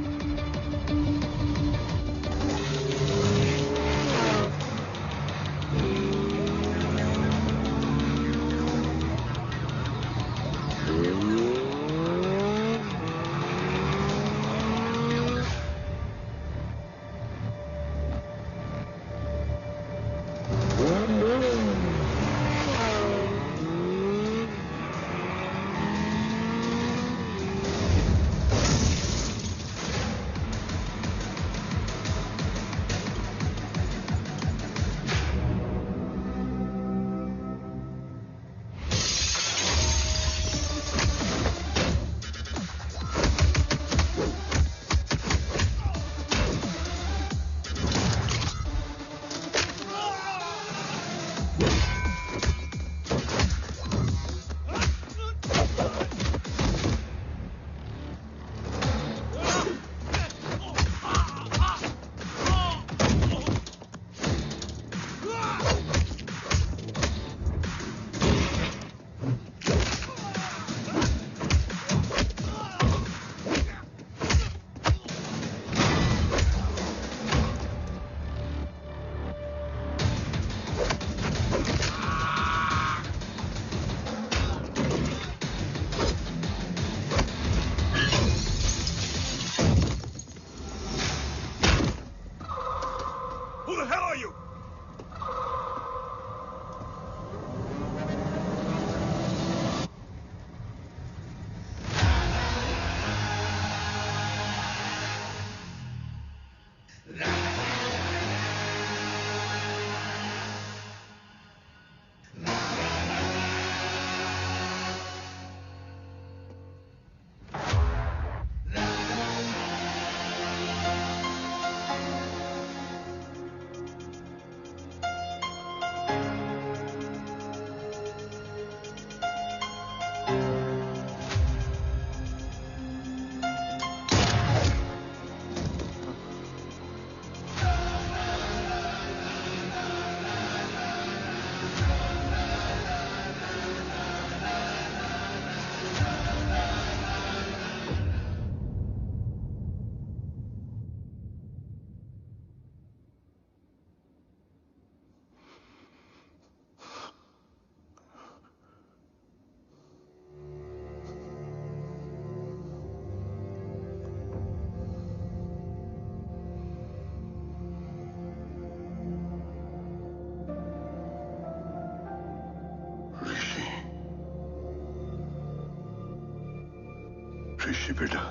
ऋषि बेटा,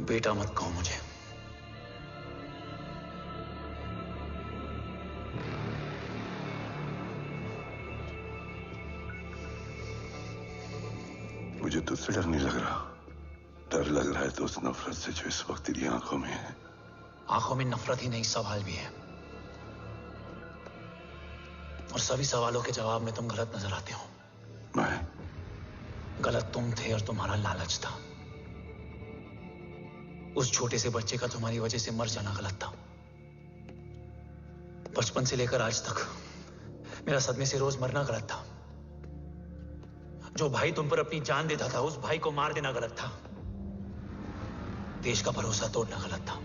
बेटा मत कहो मुझे। मुझे तुझसे डर नहीं लग रहा, डर लग रहा है तो उस नफरत से जो इस वक्त तेरी आंखों में है। आंखों में नफरत ही नहीं, सवाल भी है, और सभी सवालों के जवाब में तुम गलत नजर आते हो। मैं गलत तुम थे और तुम्हारा लालच था। उस छोटे से बच्चे का तुम्हारी वजह से मर जाना गलत था। बचपन से लेकर आज तक मेरा सदमे से रोज मरना गलत था। जो भाई तुम पर अपनी जान देता था, उस भाई को मार देना गलत था। देश का भरोसा तोड़ना गलत था।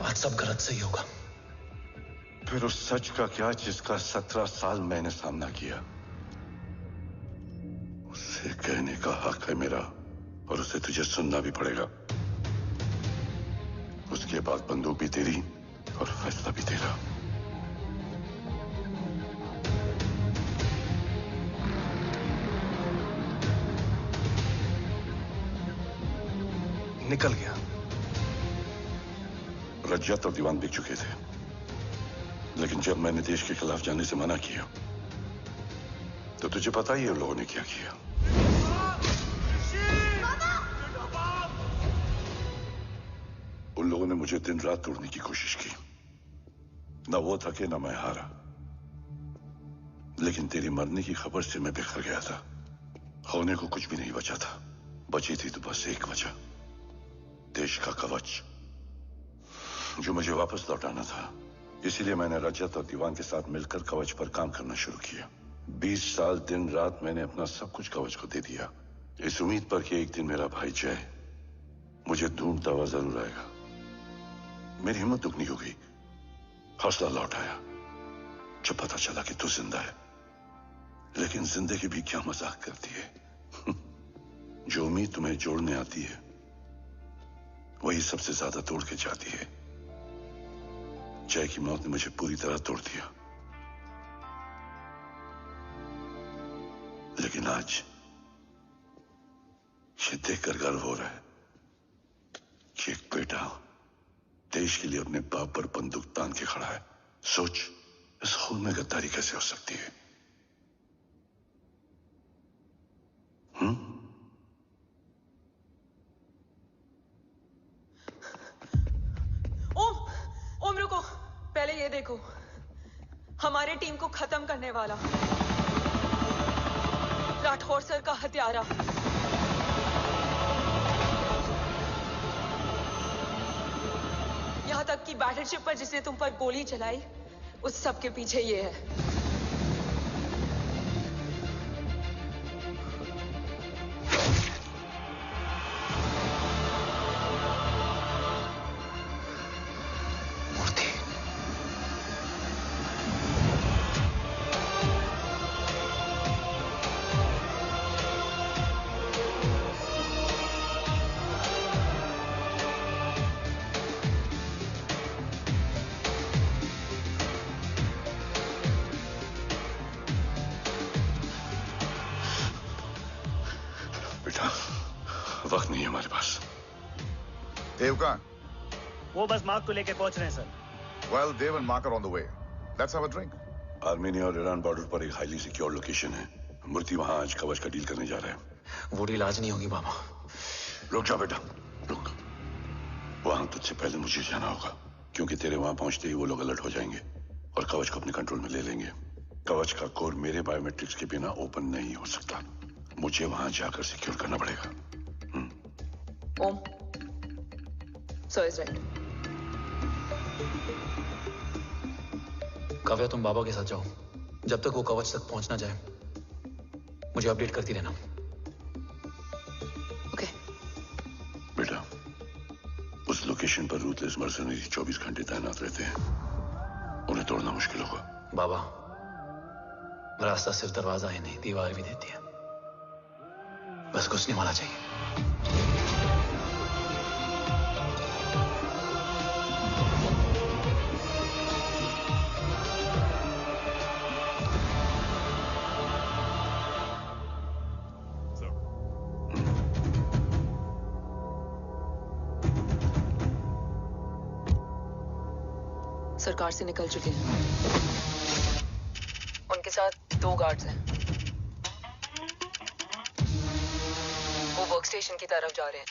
आज सब गलत सही होगा। फिर उस सच का क्या जिसका 17 साल मैंने सामना किया? उसे कहने का हक है मेरा, और उसे तुझे सुनना भी पड़ेगा। उसके बाद बंदूक भी तेरी और फैसला भी तेरा। निकल गया। रजत और दीवान बिक चुके थे, लेकिन जब मैंने देश के खिलाफ जाने से मना किया तो तुझे पता ही है उन लोगों ने क्या किया। उन लोगों ने मुझे दिन रात तोड़ने की कोशिश की। ना वो थके ना मैं हारा, लेकिन तेरी मरने की खबर से मैं बिखर गया था। होने को कुछ भी नहीं बचा था। बची थी तो बस एक वजह, देश का कवच, जो मुझे वापस लौटाना था। इसीलिए मैंने रजत और दीवान के साथ मिलकर कवच पर काम करना शुरू किया। 20 साल दिन रात मैंने अपना सब कुछ कवच को दे दिया, इस उम्मीद पर कि एक दिन मेरा भाई जय मुझे ढूंढता हुआ जरूर आएगा। मेरी हिम्मत दुगनी हो गई, हौसला लौट आया जब पता चला कि तू जिंदा है। लेकिन जिंदगी भी क्या मजाक करती है। जो उम्मीद तुम्हें जोड़ने आती है वही सबसे ज्यादा तोड़ के जाती है। जय की मौत ने मुझे पूरी तरह तोड़ दिया, लेकिन आज ये देखकर गर्व हो रहा है कि एक बेटा देश के लिए अपने बाप पर बंदूक तान के खड़ा है। सोच, इस खून में गद्दारी कैसे हो सकती है? ओम रुको, पहले ये देखो, हमारे टीम को खत्म करने वाला राठौर सर का हत्यारा। यहां तक कि बैटलशिप पर जिसने तुम पर गोली चलाई, उस सब के पीछे ये है। वक्त नहीं है हमारे पास। देव कहाँ? वो बस मार्क को लेके पहुंच रहे हैं sir. Well, Dev and Mark are on the way. Let's have a drink. Armenia और ईरान बॉर्डर पर एक हाईली सिक्योर लोकेशन है। मूर्ति वहां आज कवच का डील करने जा रहे हैं। वो डील आज नहीं होगी बाबा। रुक जा बेटा, रुक। वहां तुझसे पहले मुझे जाना होगा, क्योंकि तेरे वहां पहुंचते ही वो लोग अलर्ट हो जाएंगे और कवच को अपने कंट्रोल में ले लेंगे। कवच का कोड मेरे बायोमेट्रिक्स के बिना ओपन नहीं हो सकता। मुझे वहां जाकर सिक्योर करना पड़ेगा। ओम, सो इज राइट। काव्या, तुम बाबा के साथ जाओ। जब तक वो कवच तक पहुंच ना जाए मुझे अपडेट करती रहना। ओके। बेटा, उस लोकेशन पर रूथलेस मर्सनरी 24 घंटे तैनात रहते हैं। उन्हें तोड़ना मुश्किल होगा। बाबा, रास्ता सिर्फ दरवाजा ही नहीं, दीवार भी देती है। बस घुसने वाला चाहिए। सरकार से निकल चुके हैं। उनके साथ 2 गार्ड्स हैं। वो वर्क स्टेशन की तरफ जा रहे हैं।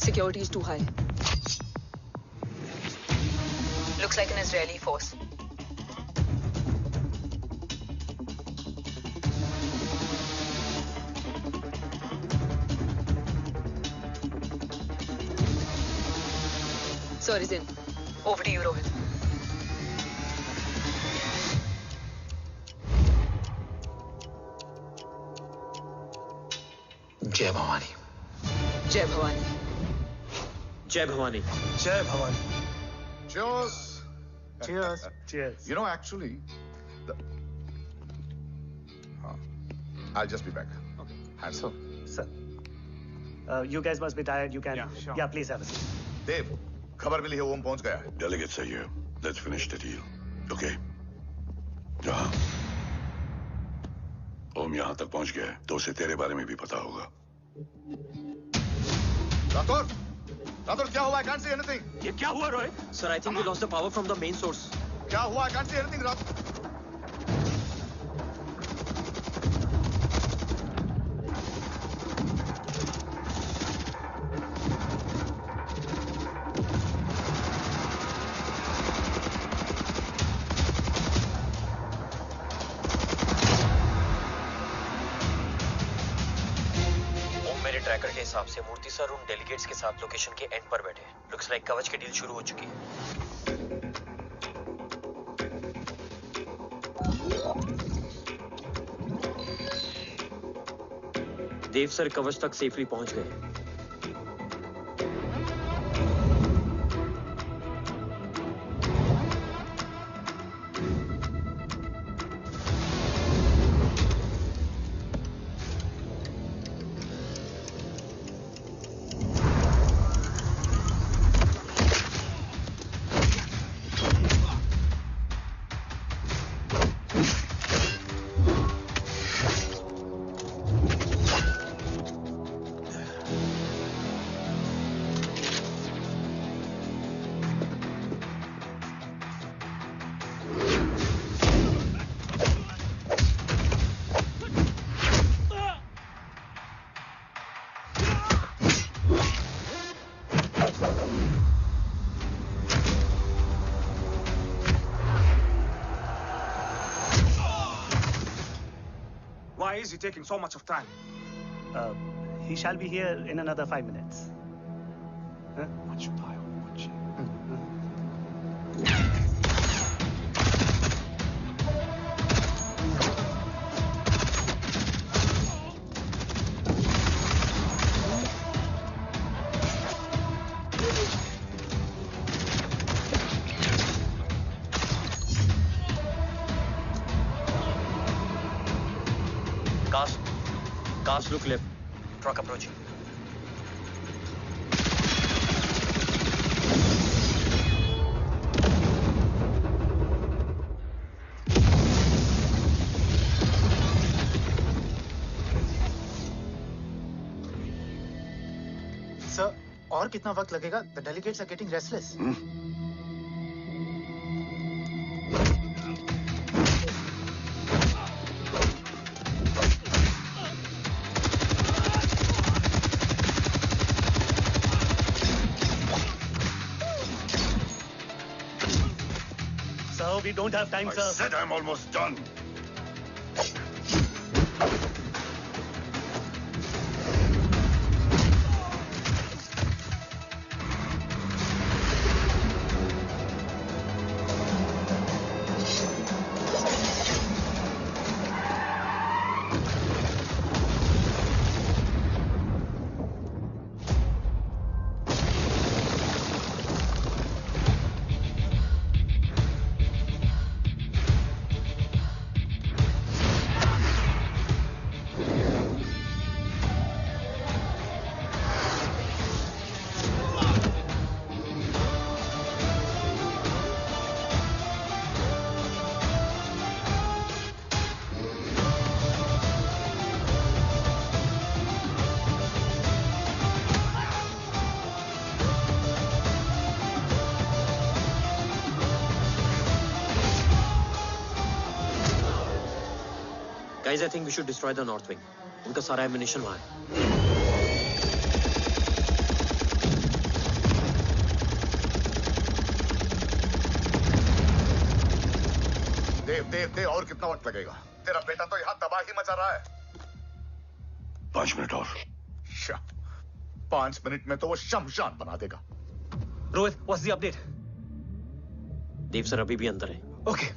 Security is too high. Looks like an Israeli force. Sir is in. Over to you, Rohit. जय भवानी। जय भवानी। जय भवानी। जय Bhavani. Cheers. Cheers. Cheers. You know, actually, I'll just be back. Okay. So, sir, you guys must be tired. You can. Yeah, sure. Yeah, please have a seat. देव, खबर मिली है ओम पहुंच गया है। Delegate सही है। Let's finish the deal. Okay. जहाँ ओम यहाँ तक पहुंच गया है, तो उसे तेरे बारे में भी पता होगा। राठौर, राठौर क्या हुआ? I can't see anything. ये क्या हुआ Rohit? Sir, I think we lost the power from the main source. क्या हुआ? I can't see anything, Rathore. Tracker के हिसाब से मूर्ति सर उन डेलीगेट्स के साथ लोकेशन के एंड पर बैठे। लुक्स लाइक कवच की डील शुरू हो चुकी है। देव सर कवच तक सेफली पहुंच गए। Why is he taking so much of time? He shall be here in another 5 minutes. Cast look left. Truck approaching. Sir, और कितना वक्त लगेगा? The delegates are getting restless. We don't have time, sir. I said I'm almost done. Guys, I think we should destroy the north wing. उनका सारा ammunition वहाँ है. देव और कितना वक्त लगेगा? तेरा बेटा तो यहाँ तबाही मचा रहा है. 5 मिनट और. 5 मिनट में तो वो शमशान बना देगा. Rohit, what's the update? Dev sir अभी भी अंदर है. Okay.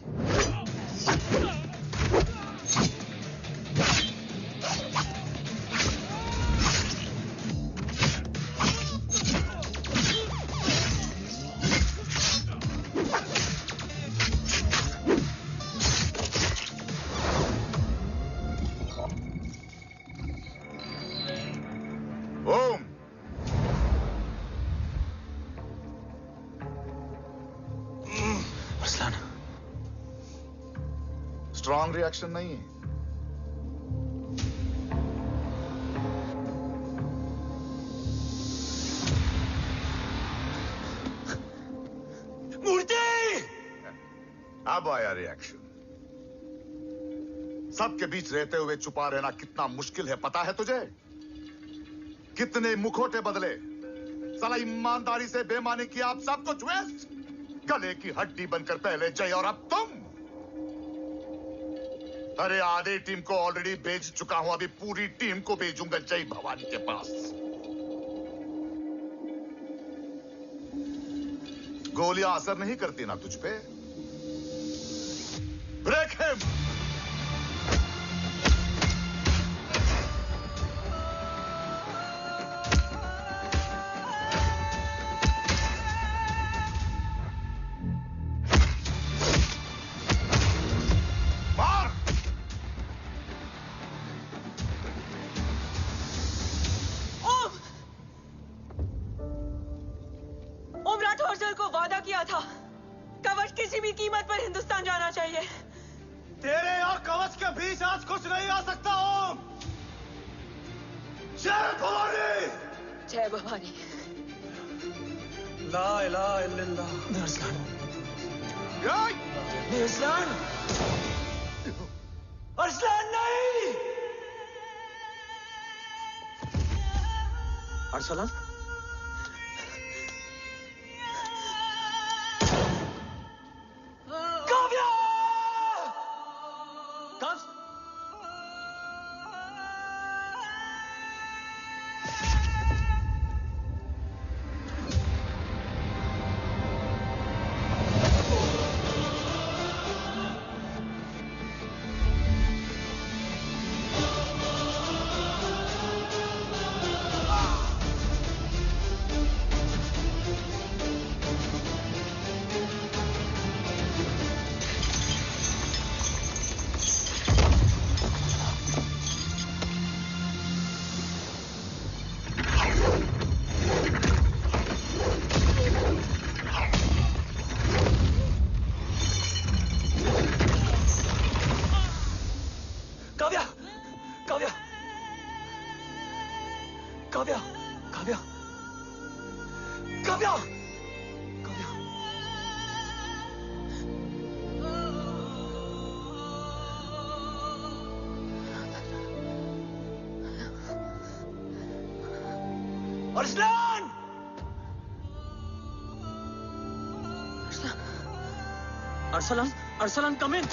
स्ट्रॉन्ग रिएक्शन नहीं है. मूर्ति! अब आया रिएक्शन. सबके बीच रहते हुए छुपा रहना कितना मुश्किल है पता है तुझे? कितने मुखौटे बदले. साला ईमानदारी से बेमानी किया आप सब कुछ वेस्ट. गले की हड्डी बनकर पहले जय और अब तुम. अरे आधे टीम को ऑलरेडी भेज चुका हूं. अभी पूरी टीम को भेजूंगा जय भवानी के पास. गोलियां असर नहीं करती ना तुझ पे. Break him. Arsalan? Kavya! Arsalan! Arsalan, Arsalan, come in.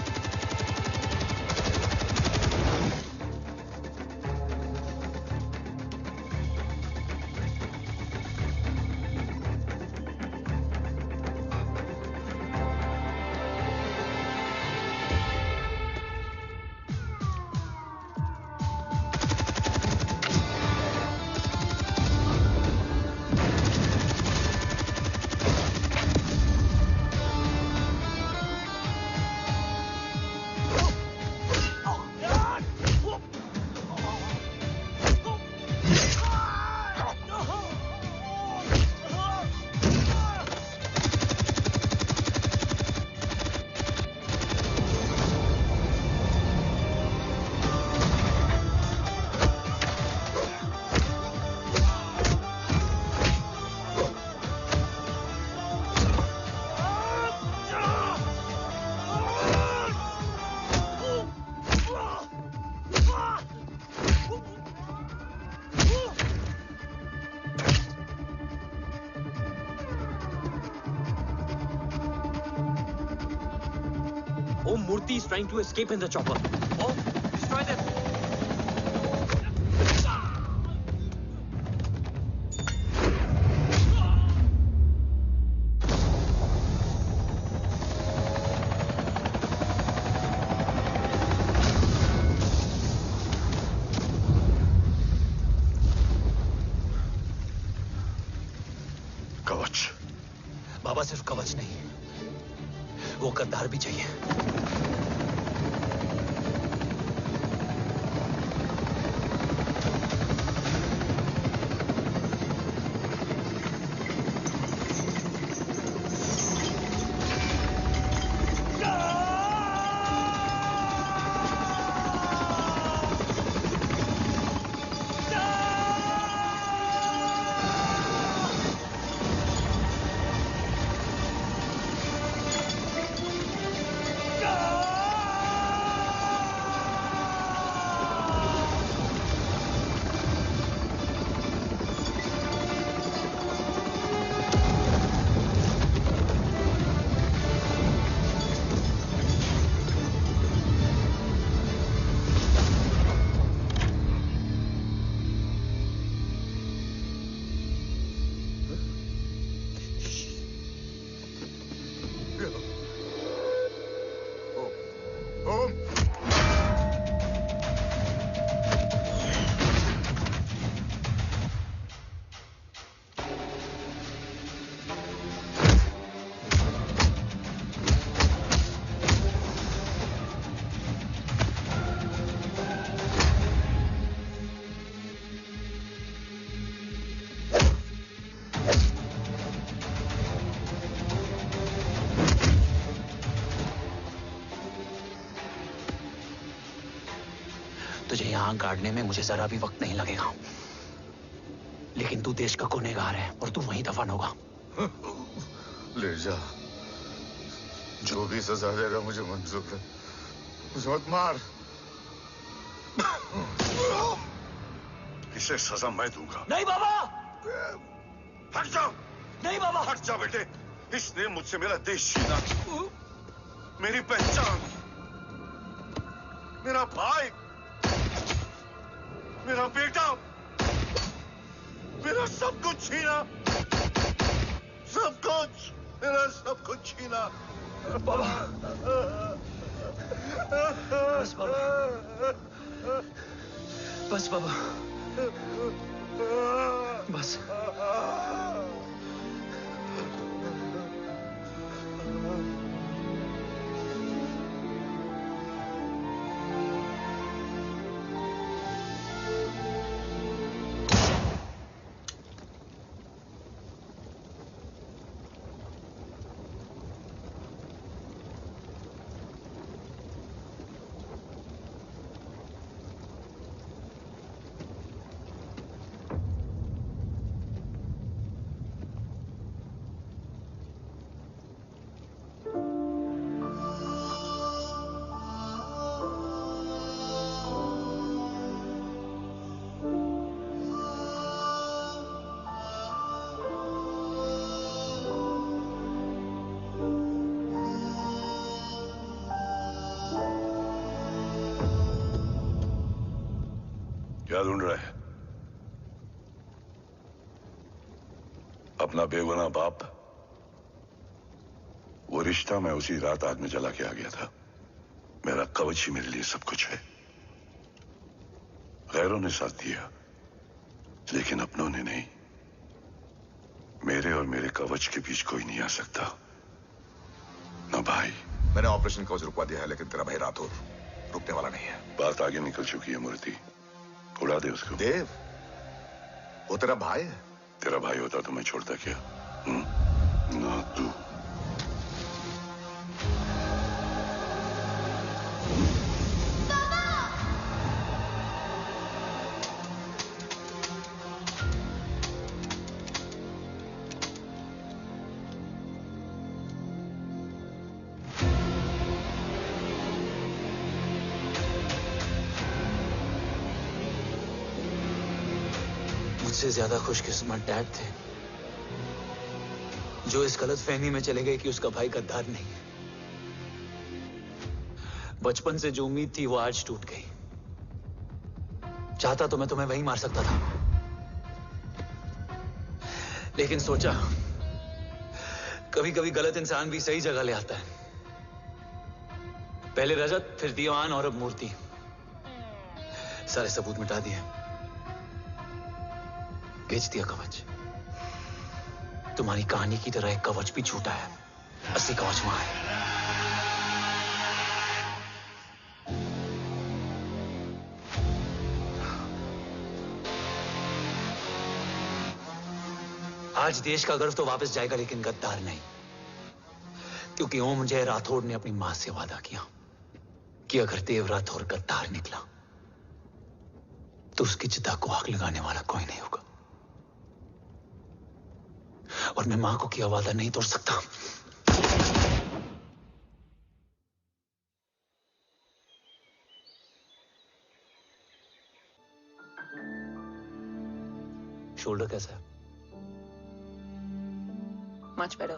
50 is trying to escape in the chopper. Oh, destroy them. कवच। बाबा सिर्फ कवच नहीं, वो गद्दार भी चाहिए। तुझे यहां गाड़ने में मुझे जरा भी वक्त नहीं लगेगा, लेकिन तू देश का गुनहगार है और तू वहीं दफन होगा। ले जा, जो भी सजा देगा मुझे मंजूर है, मुझे मत मार। इसे सजा मैं दूंगा। नहीं बाबा, हट जाओ। नहीं बाबा, हट जा बेटे। इसने मुझसे मेरा देश छीना, मेरी पहचान, मेरा भाई, मेरा बेटा, मेरा सब कुछ छीना, सब कुछ, मेरा सब कुछ छीना। बाबा, बस बाबा, बस बाबा, बस। क्या ढूंढ रहा है? अपना बेगुनाह बाप। वो रिश्ता मैं उसी रात आग में जला के आ गया था। मेरा कवच ही मेरे लिए सब कुछ है। गैरों ने साथ दिया, लेकिन अपनों ने नहीं। मेरे और मेरे कवच के बीच कोई नहीं आ सकता, ना भाई। मैंने ऑपरेशन कवच रुकवा दिया है, लेकिन तेरा भाई राठौर रुकने वाला नहीं है। बात आगे निकल चुकी है मूर्ति, उड़ा दे उसको। देव, वो तेरा भाई है। तेरा भाई होता तो मैं छोड़ता क्या? ना तू। मुझसे ज्यादा खुशकिस्मत डैड थे, जो इस गलतफहमी में चले गए कि उसका भाई गद्दार नहीं है। बचपन से जो उम्मीद थी वो आज टूट गई। चाहता तो मैं तुम्हें वहीं मार सकता था, लेकिन सोचा कभी कभी गलत इंसान भी सही जगह ले आता है। पहले रजत, फिर दीवान और अब मूर्ति। सारे सबूत मिटा दिए, बेच दिया कवच। तुम्हारी कहानी की तरह एक कवच भी छूटा है, असली कवच वहां है। आज देश का गर्व तो वापस जाएगा, लेकिन गद्दार नहीं, क्योंकि ओम जय राठौड़ ने अपनी मां से वादा किया कि अगर देव राठौड़ गद्दार निकला तो उसकी चिता को आग लगाने वाला कोई नहीं होगा। और मैं मां को किया वादा नहीं तोड़ सकता। शोल्डर कैसा है? Much better.